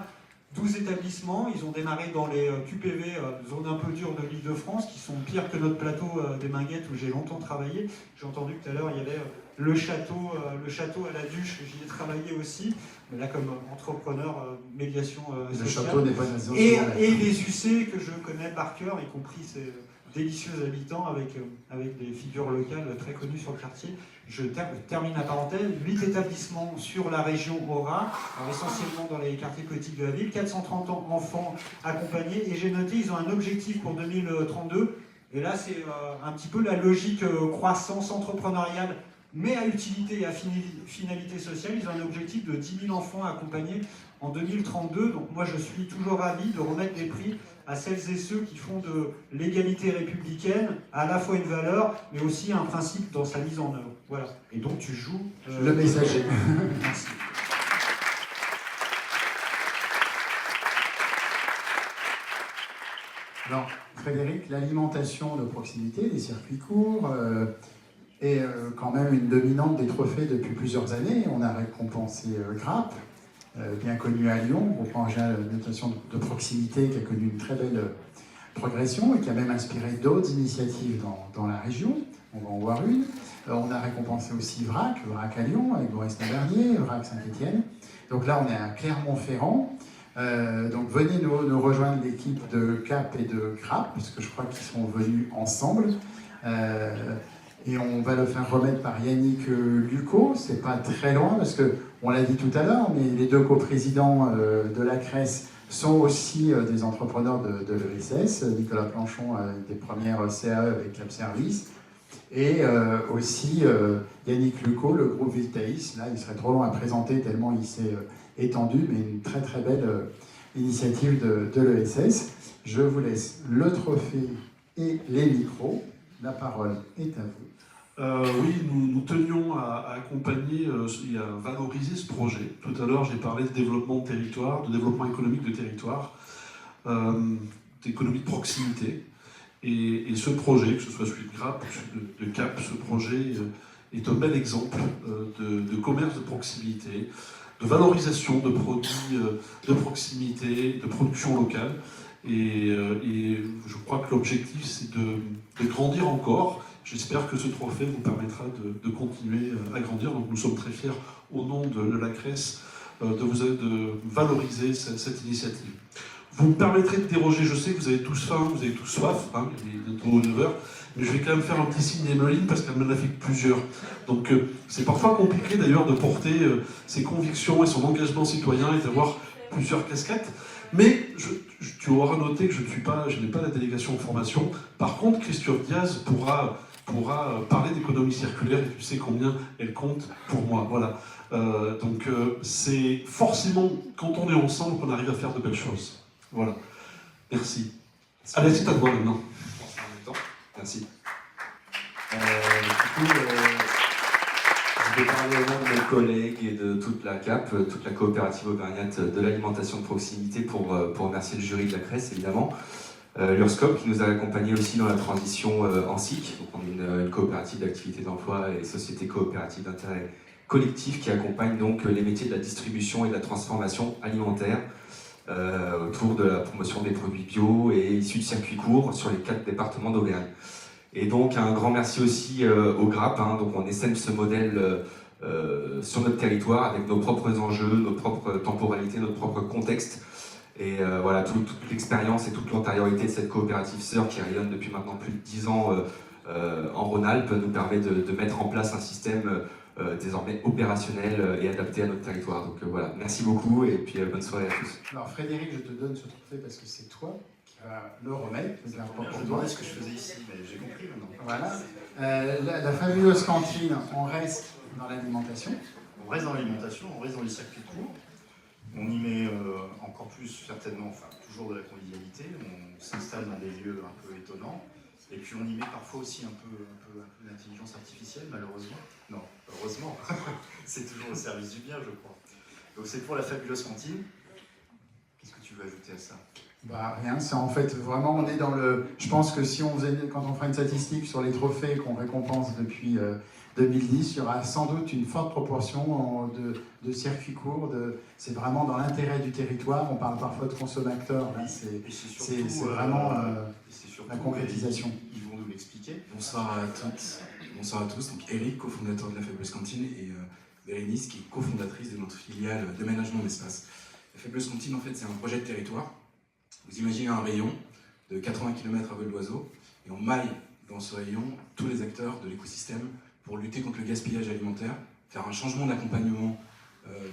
12 établissements. Ils ont démarré dans les QPV, zones un peu dures de l'Île-de-France, qui sont pires que notre plateau des Minguettes où j'ai longtemps travaillé. J'ai entendu que tout à l'heure, il y avait le château à la Duche, j'y ai travaillé aussi, mais là comme entrepreneur, médiation sociale. Le château n'est pas une zone. Et les UC que je connais par cœur, y compris ces délicieux habitants avec des figures locales très connues sur le quartier. Je termine la parenthèse. 8 établissements sur la région Aura, essentiellement dans les quartiers politiques de la ville, 430 enfants accompagnés, et j'ai noté ils ont un objectif pour 2032, et là c'est un petit peu la logique croissance entrepreneuriale, mais à utilité et à finalité sociale. Ils ont un objectif de 10 000 enfants accompagnés en 2032, donc moi je suis toujours ravi de remettre des prix à celles et ceux qui font de l'égalité républicaine à la fois une valeur, mais aussi un principe dans sa mise en œuvre. Voilà. Et donc tu joues... le messager. Merci. Alors, Frédéric, l'alimentation de proximité, les circuits courts, est quand même une dominante des trophées depuis plusieurs années. On a récompensé Grappe, bien connu à Lyon, groupement régional d'alimentation de proximité qui a connu une très belle progression et qui a même inspiré d'autres initiatives dans la région. On va en voir une. On a récompensé aussi VRAC à Lyon avec Boris Tavernier, VRAC Saint-Étienne. Donc là, on est à Clermont-Ferrand. Donc venez nous rejoindre l'équipe de CAP et de CRAP, parce que je crois qu'ils sont venus ensemble. Et on va le faire remettre par Yannick Lucot. C'est pas très loin, parce qu'on l'a dit tout à l'heure, mais les deux coprésidents de la CRES sont aussi des entrepreneurs de l'ESS. Nicolas Planchon, des premières CAE avec Cap Service. Et aussi Yannick Lucot, le groupe Vitaïs. Là, il serait trop long à présenter tellement il s'est étendu, mais une très très belle initiative de l'ESS. Je vous laisse le trophée et les micros. La parole est à vous. Oui, nous tenions à accompagner et à valoriser ce projet. Tout à l'heure, j'ai parlé de développement de territoire, de développement économique de territoire, d'économie de proximité. Et ce projet, que ce soit celui de Grappe ou celui de CAP, ce projet est un bel exemple de commerce de proximité, de valorisation de produits de proximité, de production locale. Et je crois que l'objectif, c'est de grandir encore. J'espère que ce trophée vous permettra de continuer à grandir. Donc nous sommes très fiers, au nom de la CRES, de valoriser cette initiative. Vous me permettrez de déroger, je sais que vous avez tous faim, vous avez tous soif, hein, il est bientôt 9h, mais je vais quand même faire un petit signe à Emeline parce qu'elle m'en a fait plusieurs. Donc c'est parfois compliqué d'ailleurs de porter ses convictions et son engagement citoyen et d'avoir plusieurs casquettes. Mais tu auras noté que je n'ai pas la délégation en formation. Par contre, Christophe Diaz pourra parler d'économie circulaire et tu sais combien elle compte pour moi. Voilà. Donc c'est forcément quand on est ensemble qu'on arrive à faire de belles choses. Voilà. Merci. Allez, c'est à toi maintenant. Merci. Du coup, je vais parler au nom de mes collègues et de toute la CAP, toute la coopérative auvergnate de l'alimentation de proximité, pour remercier le jury de la CRES, évidemment. L'URSCOP qui nous a accompagnés aussi dans la transition en SIC. Donc on est une coopérative d'activité d'emploi et société coopérative d'intérêt collectif qui accompagne donc les métiers de la distribution et de la transformation alimentaire autour de la promotion des produits bio et issus de circuits courts sur les 4 départements d'Auvergne. Et donc un grand merci aussi au GRAP, hein. Donc on essaime ce modèle sur notre territoire avec nos propres enjeux, nos propres temporalités, notre propre contexte. Et voilà, toute l'expérience et toute l'antériorité de cette coopérative sœur qui rayonne depuis maintenant plus de 10 ans en Rhône-Alpes nous permet de mettre en place un système désormais opérationnel et adapté à notre territoire. Donc voilà, merci beaucoup et puis bonne soirée à tous. Alors Frédéric, je te donne ce trophée parce que c'est toi qui vas le remettre. Je me demandais ce que je faisais ici, mais j'ai compris maintenant. Voilà. La fabuleuse cantine, on reste dans l'alimentation. On reste dans l'alimentation, on reste dans les circuits courts. On y met encore plus certainement, enfin toujours de la convivialité. On s'installe dans des lieux un peu étonnants. Et puis on y met parfois aussi un peu d'intelligence artificielle, malheureusement. Non, heureusement. C'est toujours au service du bien, je crois. Donc c'est pour la fabuleuse cantine. Qu'est-ce que tu veux ajouter à ça? Bah rien, c'est en fait vraiment, on est dans le... Je pense que si on faisait, quand on fera une statistique sur les trophées qu'on récompense depuis 2010, il y aura sans doute une forte proportion de circuits courts. C'est vraiment dans l'intérêt du territoire. On parle parfois de consommateurs. Là, c'est vraiment la concrétisation. Ils vont nous l'expliquer. Bonsoir à toutes, bonsoir à tous. Donc Eric, cofondateur de la Fabuleuse Cantine, et Bérénice, qui est cofondatrice de notre filiale d'aménagement d'espace. La Fabuleuse Cantine, en fait, c'est un projet de territoire. Vous imaginez un rayon de 80 km à vol d'oiseau, et on maille dans ce rayon tous les acteurs de l'écosystème pour lutter contre le gaspillage alimentaire, faire un changement d'accompagnement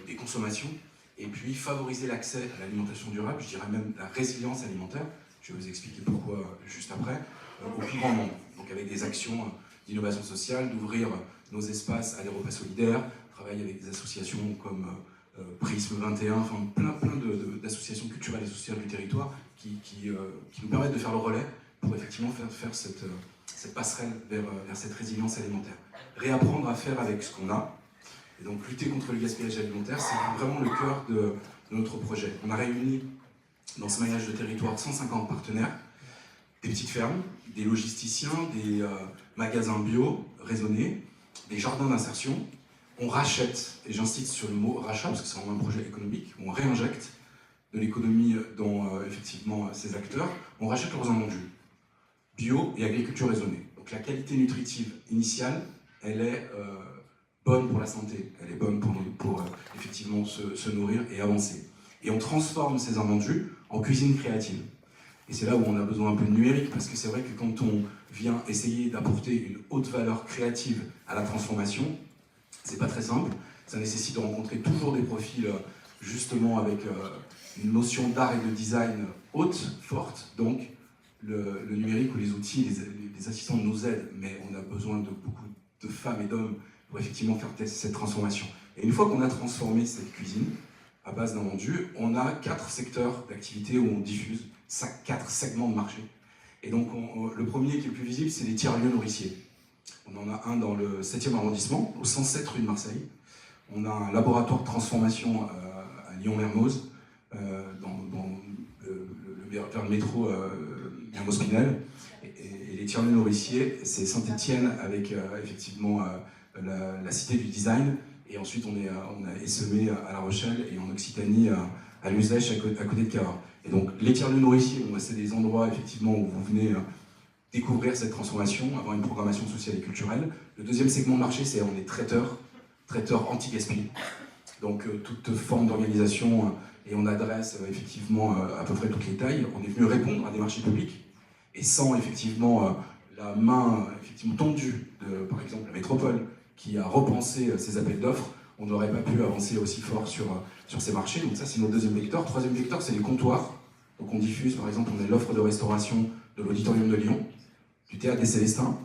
des consommations, et puis favoriser l'accès à l'alimentation durable, je dirais même la résilience alimentaire, je vais vous expliquer pourquoi juste après, au plus grand nombre. Donc avec des actions d'innovation sociale, d'ouvrir nos espaces à des repas solidaires, travailler avec des associations comme Prisme 21, enfin plein d'associations culturelles et sociales du territoire qui nous permettent de faire le relais pour effectivement faire cette passerelle vers cette résilience alimentaire. Réapprendre à faire avec ce qu'on a, et donc lutter contre le gaspillage alimentaire, c'est vraiment le cœur de notre projet. On a réuni dans ce maillage de territoire 150 partenaires, des petites fermes, des logisticiens, des magasins bio raisonnés, des jardins d'insertion. On rachète, et j'insiste sur le mot rachat parce que c'est vraiment un projet économique, on réinjecte de l'économie dans effectivement ces acteurs, on rachète leurs invendus, bio et agriculture raisonnée. Donc la qualité nutritive initiale, elle est bonne pour la santé, elle est bonne pour effectivement se nourrir et avancer. Et on transforme ces invendus en cuisine créative. Et c'est là où on a besoin un peu de numérique, parce que c'est vrai que quand on vient essayer d'apporter une haute valeur créative à la transformation, c'est pas très simple. Ça nécessite de rencontrer toujours des profils justement avec une notion d'art et de design haute, forte. Donc le numérique ou les outils, les assistants nous aident, mais on a besoin de beaucoup de femmes et d'hommes pour effectivement faire cette transformation. Et une fois qu'on a transformé cette cuisine à base d'invendus, on a 4 secteurs d'activité où on diffuse 4 segments de marché. Et donc le premier qui est le plus visible, c'est les tiers-lieux nourriciers. On en a un dans le 7e arrondissement, au 107 rue de Marseille. On a un laboratoire de transformation à Lyon-Mermoz, vers le métro Mermoz-Pinel. Et les tiers-lieux nourriciers, c'est Saint-Étienne avec effectivement la cité du design Et ensuite, on a essaimé à La Rochelle et en Occitanie, à Luzèche, à côté de Cahors. Et donc, les tiers-lieux-nourriciers, c'est des endroits effectivement où vous venez découvrir cette transformation, avoir une programmation sociale et culturelle. Le deuxième segment de marché, c'est on est traiteur anti-gaspi. Donc, toute forme d'organisation, et on adresse effectivement à peu près toutes les tailles. On est venu répondre à des marchés publics, et sans effectivement la main effectivement tendue de, par exemple, la métropole, qui a repensé ses appels d'offres, on n'aurait pas pu avancer aussi fort sur ces marchés. Donc ça, c'est notre deuxième vecteur. Troisième vecteur, c'est les comptoirs. Donc on diffuse, par exemple, on a l'offre de restauration de l'Auditorium de Lyon, du Théâtre des Célestins,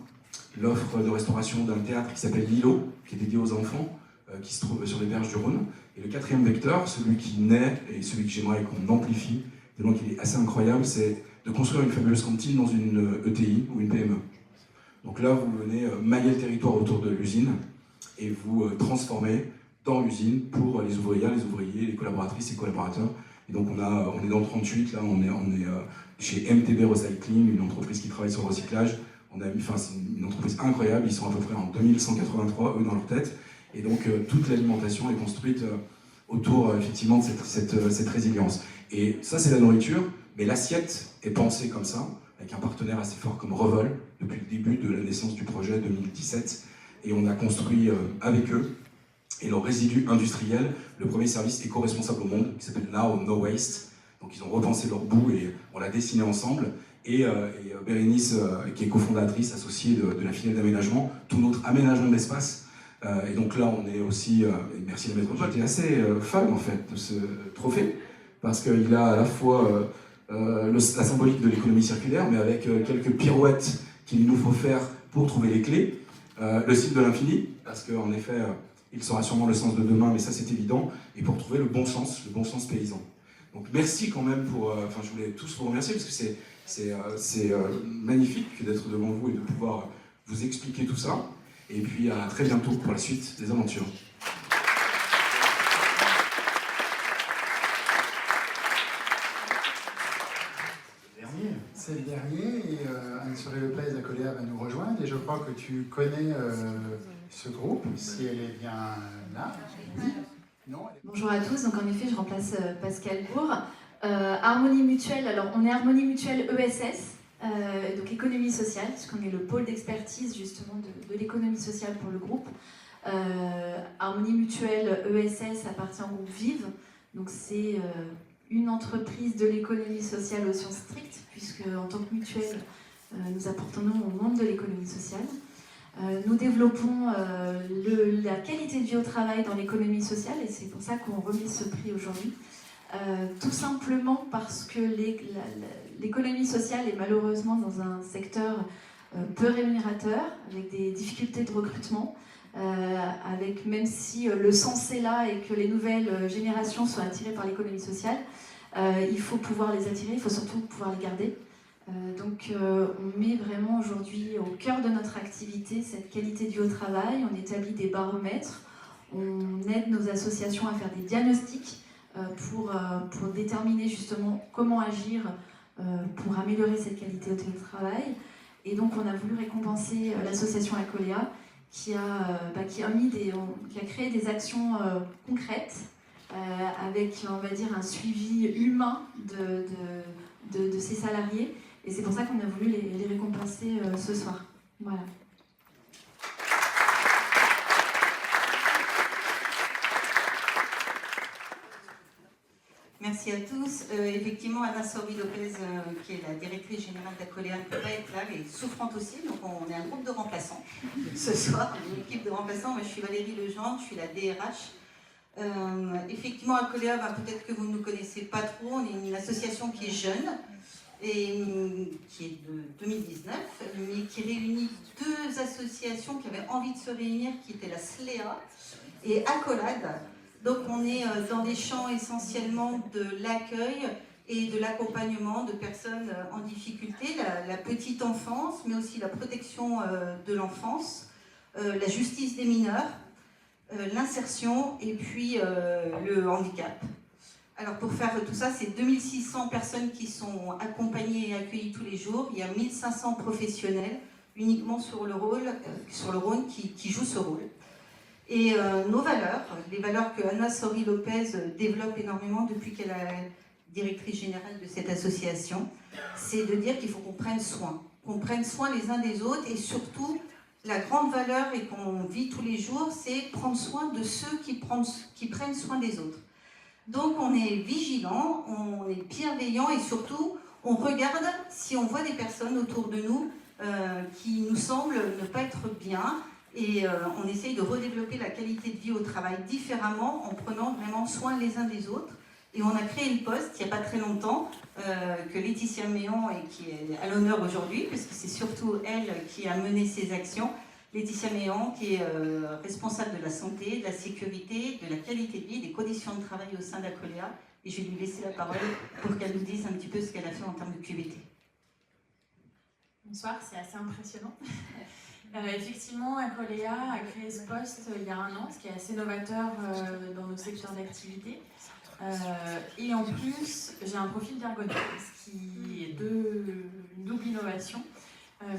l'offre de restauration d'un théâtre qui s'appelle Lilo, qui est dédié aux enfants, qui se trouve sur les berges du Rhône. Et le quatrième vecteur, celui qui naît, et celui que j'aimerais qu'on amplifie, et donc il est assez incroyable, c'est de construire une fabuleuse cantine dans une ETI ou une PME. Donc là, vous venez mailler le territoire autour de l'usine et vous transformez dans l'usine pour les ouvrières, les ouvriers, les collaboratrices et collaborateurs. Et donc on est dans le 38, là on est chez MTB Recycling, une entreprise qui travaille sur le recyclage. C'est une entreprise incroyable, ils sont à peu près en 2183, eux dans leur tête. Et donc toute l'alimentation est construite autour effectivement de cette résilience. Et ça c'est la nourriture, mais l'assiette est pensée comme ça, avec un partenaire assez fort comme Revol, depuis le début de la naissance du projet 2017. Et on a construit avec eux et leurs résidus industriels le premier service éco-responsable au monde, qui s'appelle Now No Waste. Donc ils ont repensé leur bout et on l'a dessiné ensemble. Et Bérénice, qui est cofondatrice, associée de la filiale d'aménagement, tout notre aménagement d'espace. Et donc là, on est aussi, merci la métropole, j'étais assez fan en fait de ce trophée, parce qu'il a à la fois la symbolique de l'économie circulaire, mais avec quelques pirouettes qu'il nous faut faire pour trouver les clés. Le cycle de l'infini, parce qu'en effet, il sera sûrement le sens de demain, mais ça c'est évident, et pour trouver le bon sens paysan. Donc merci quand même pour... je voulais tous vous remercier, parce que c'est magnifique d'être devant vous et de pouvoir vous expliquer tout ça. Et puis à très bientôt pour la suite des aventures. C'est le dernier, et Anne-Soleil Lopez Acolea va nous rejoindre, et je crois que tu connais ce groupe, si elle est bien là. Oui. Non, Bonjour à tous, donc en effet je remplace Pascal Bourg. Harmonie Mutuelle, alors on est Harmonie Mutuelle ESS, donc économie sociale, puisqu'on est le pôle d'expertise justement de l'économie sociale pour le groupe. Harmonie Mutuelle ESS appartient au groupe Vive, donc c'est une entreprise de l'économie sociale au sens strict, puisque en tant que mutuelle, nous appartenons au monde de l'économie sociale. Nous développons la qualité de vie au travail dans l'économie sociale, et c'est pour ça qu'on remet ce prix aujourd'hui. Tout simplement parce que l'économie sociale est malheureusement dans un secteur peu rémunérateur, avec des difficultés de recrutement, même si le sens est là et que les nouvelles générations sont attirées par l'économie sociale, il faut pouvoir les attirer, il faut surtout pouvoir les garder. Donc on met vraiment aujourd'hui au cœur de notre activité cette qualité de vie au travail, on établit des baromètres, on aide nos associations à faire des diagnostics pour déterminer justement comment agir pour améliorer cette qualité au télétravail. Et donc on a voulu récompenser l'association Acolea qui a créé des actions concrètes avec, on va dire, un suivi humain de ses salariés. Et c'est pour ça qu'on a voulu les récompenser ce soir. Voilà. Merci à tous. Effectivement, Anne-Soleil Lopez, qui est la directrice générale d'Acolea, ne peut pas être là, mais est souffrante aussi. Donc on est un groupe de remplaçants ce soir, une équipe de remplaçants. Moi, je suis Valérie Legendre, je suis la DRH. Effectivement, Acolea, peut-être que vous ne nous connaissez pas trop. On est une association qui est jeune, et qui est de 2019, mais qui réunit deux associations qui avaient envie de se réunir, qui étaient la SLEA et Accolade. Donc on est dans des champs essentiellement de l'accueil et de l'accompagnement de personnes en difficulté, la petite enfance, mais aussi la protection de l'enfance, la justice des mineurs, l'insertion et puis le handicap. Alors pour faire tout ça, c'est 2600 personnes qui sont accompagnées et accueillies tous les jours. Il y a 1500 professionnels uniquement sur le Rhône qui jouent ce rôle. Et nos valeurs, les valeurs que Anna Sori-Lopez développe énormément depuis qu'elle est directrice générale de cette association, c'est de dire qu'il faut qu'on prenne soin les uns des autres, et surtout, la grande valeur et qu'on vit tous les jours, c'est prendre soin de ceux qui prennent soin des autres. Donc on est vigilant, on est bienveillant, et surtout, on regarde si on voit des personnes autour de nous qui nous semblent ne pas être bien, et on essaye de redévelopper la qualité de vie au travail différemment en prenant vraiment soin les uns des autres. Et on a créé le poste il n'y a pas très longtemps, que Laetitia Méan, et qui est à l'honneur aujourd'hui, parce que c'est surtout elle qui a mené ces actions. Laetitia Méan, qui est responsable de la santé, de la sécurité, de la qualité de vie, des conditions de travail au sein d'Acolea. Et je vais lui laisser la parole pour qu'elle nous dise un petit peu ce qu'elle a fait en termes de QVT. Bonsoir, c'est assez impressionnant. Effectivement, Acolea a créé ce poste il y a 1 an, ce qui est assez novateur dans nos secteurs d'activité. Et en plus, j'ai un profil d'ergonome, ce qui est une double innovation,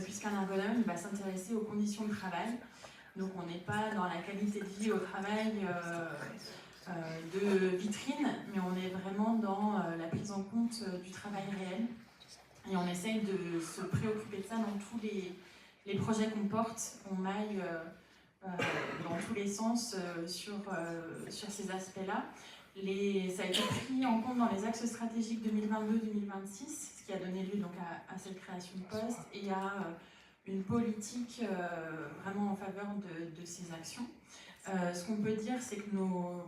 puisqu'un ergonome va s'intéresser aux conditions de travail. Donc on n'est pas dans la qualité de vie au travail de vitrine, mais on est vraiment dans la prise en compte du travail réel. Et on essaye de se préoccuper de ça dans tous les projets qu'on porte. On maille dans tous les sens sur ces aspects-là. Ça a été pris en compte dans les axes stratégiques 2022-2026, ce qui a donné lieu donc à cette création de poste et à une politique vraiment en faveur de ces actions. Ce qu'on peut dire, c'est que nos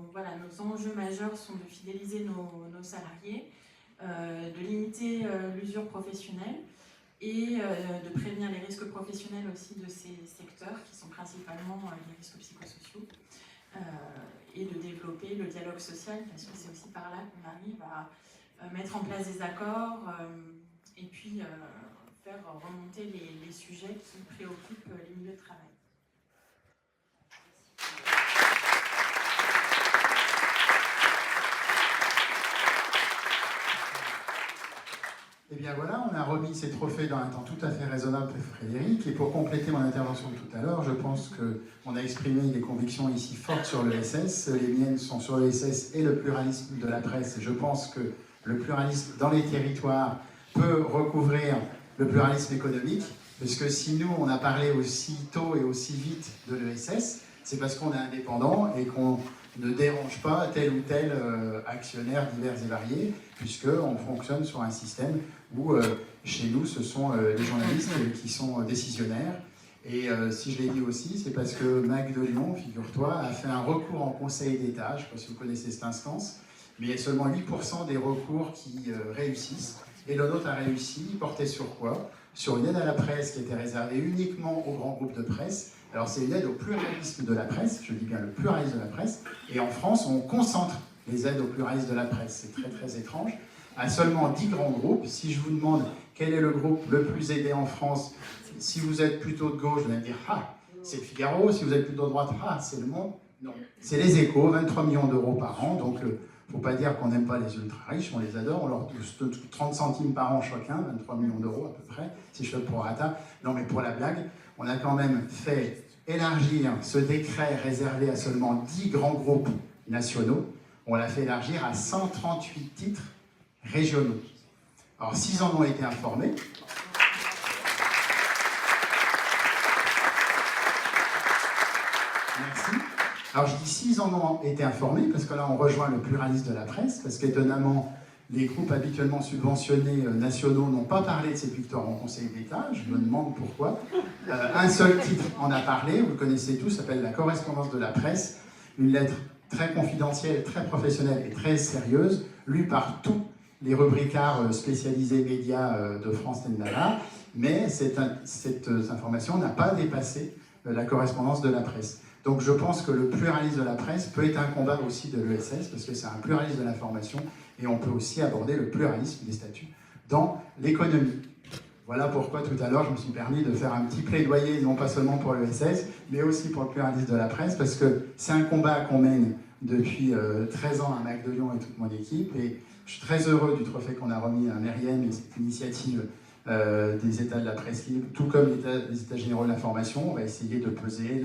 enjeux majeurs sont de fidéliser nos salariés, de limiter l'usure professionnelle et de prévenir les risques professionnels aussi de ces secteurs qui sont principalement les risques psychosociaux. Et de développer le dialogue social, parce que c'est aussi par là qu'on arrive à mettre en place des accords et puis faire remonter les sujets qui préoccupent les milieux de travail. Eh bien voilà, on a remis ces trophées dans un temps tout à fait raisonnable pour Frédéric. Et pour compléter mon intervention de tout à l'heure, je pense qu'on a exprimé des convictions ici fortes sur l'ESS. Les miennes sont sur l'ESS et le pluralisme de la presse. Et je pense que le pluralisme dans les territoires peut recouvrir le pluralisme économique. Parce que si nous, on a parlé aussi tôt et aussi vite de l'ESS, c'est parce qu'on est indépendant et qu'on ne dérange pas tel ou tel actionnaire divers et variés, puisqu'on fonctionne sur un système où, chez nous, ce sont les journalistes qui sont décisionnaires. Et si je l'ai dit aussi, c'est parce que Mac de Lyon, figure-toi, a fait un recours en Conseil d'État, je ne sais pas si vous connaissez cette instance, mais il y a seulement 8% des recours qui réussissent. Et le nôtre a réussi, il portait sur quoi? Sur une aide à la presse qui était réservée uniquement aux grands groupes de presse. Alors c'est une aide au pluralisme de la presse, je dis bien le pluralisme de la presse, et en France on concentre les aides au pluralisme de la presse, c'est très très étrange, à seulement 10 grands groupes. Si je vous demande quel est le groupe le plus aidé en France, si vous êtes plutôt de gauche, vous allez me dire « Ah, c'est le Figaro », si vous êtes plutôt de droite « Ah, c'est Le Monde ». Non, c'est les Échos, 23 millions d'euros par an, donc il ne faut pas dire qu'on n'aime pas les ultra-riches, on les adore, on leur touche 30 centimes par an chacun, 23 millions d'euros à peu près, si je fais le prorata. Non mais pour la blague, on a quand même fait élargir ce décret réservé à seulement 10 grands groupes nationaux, on l'a fait élargir à 138 titres régionaux. Alors 6 en ont été informés. Merci. Alors je dis 6 en ont été informés parce que là on rejoint le pluralisme de la presse, parce qu'étonnamment les groupes habituellement subventionnés nationaux n'ont pas parlé de cette victoire en Conseil d'État, je me demande pourquoi. Un seul titre en a parlé, vous le connaissez tous, s'appelle La correspondance de la presse, une lettre très confidentielle, très professionnelle et très sérieuse, lue par tous les rubricards spécialisés médias de France Navarre, mais cette information n'a pas dépassé la correspondance de la presse. Donc je pense que le pluralisme de la presse peut être un combat aussi de l'ESS, parce que c'est un pluralisme de l'information, et on peut aussi aborder le pluralisme des statuts dans l'économie. Voilà pourquoi tout à l'heure je me suis permis de faire un petit plaidoyer, non pas seulement pour l'ESS, mais aussi pour le pluralisme de la presse, parce que c'est un combat qu'on mène depuis 13 ans à Mac de Lyon et toute mon équipe, et je suis très heureux du trophée qu'on a remis à Myriam et cette initiative des États de la presse libre, tout comme les États généraux de l'information. On va essayer de peser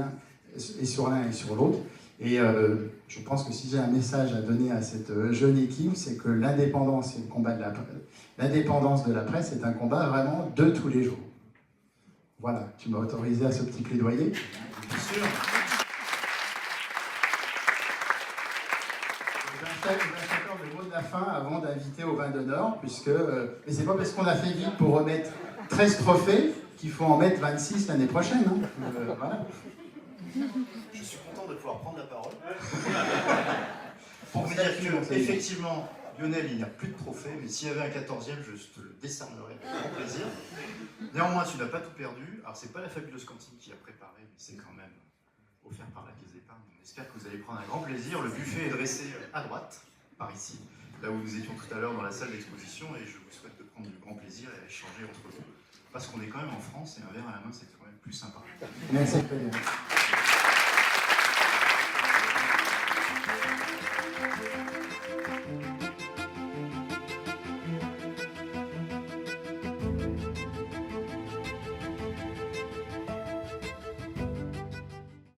et sur l'un et sur l'autre. Et je pense que si j'ai un message à donner à cette jeune équipe, c'est que l'indépendance et le combat de l'indépendance de la presse est un combat vraiment de tous les jours. Voilà, tu m'as autorisé à ce petit plaidoyer. Bien sûr. Je vais faire le mot de la fin avant d'inviter au vin d'honneur, puisque mais c'est pas parce qu'on a fait vite pour remettre 13 trophées qu'il faut en mettre 26 l'année prochaine. Hein. Voilà. Je suis content de pouvoir prendre la parole. Pour vous dire que, effectivement, Lionel, il n'y a plus de trophée, mais s'il y avait un 14e, je te le décernerais avec grand plaisir. Néanmoins, tu n'as pas tout perdu. Alors, c'est pas la fabuleuse cantine qui a préparé, mais c'est quand même offert par la Caisse d'épargne. On espère que vous allez prendre un grand plaisir. Le buffet est dressé à droite, par ici, là où nous étions tout à l'heure dans la salle d'exposition, et je vous souhaite de prendre du grand plaisir et à échanger entre vous. Parce qu'on est quand même en France, et un verre à la main, c'est quand même plus sympa. Merci.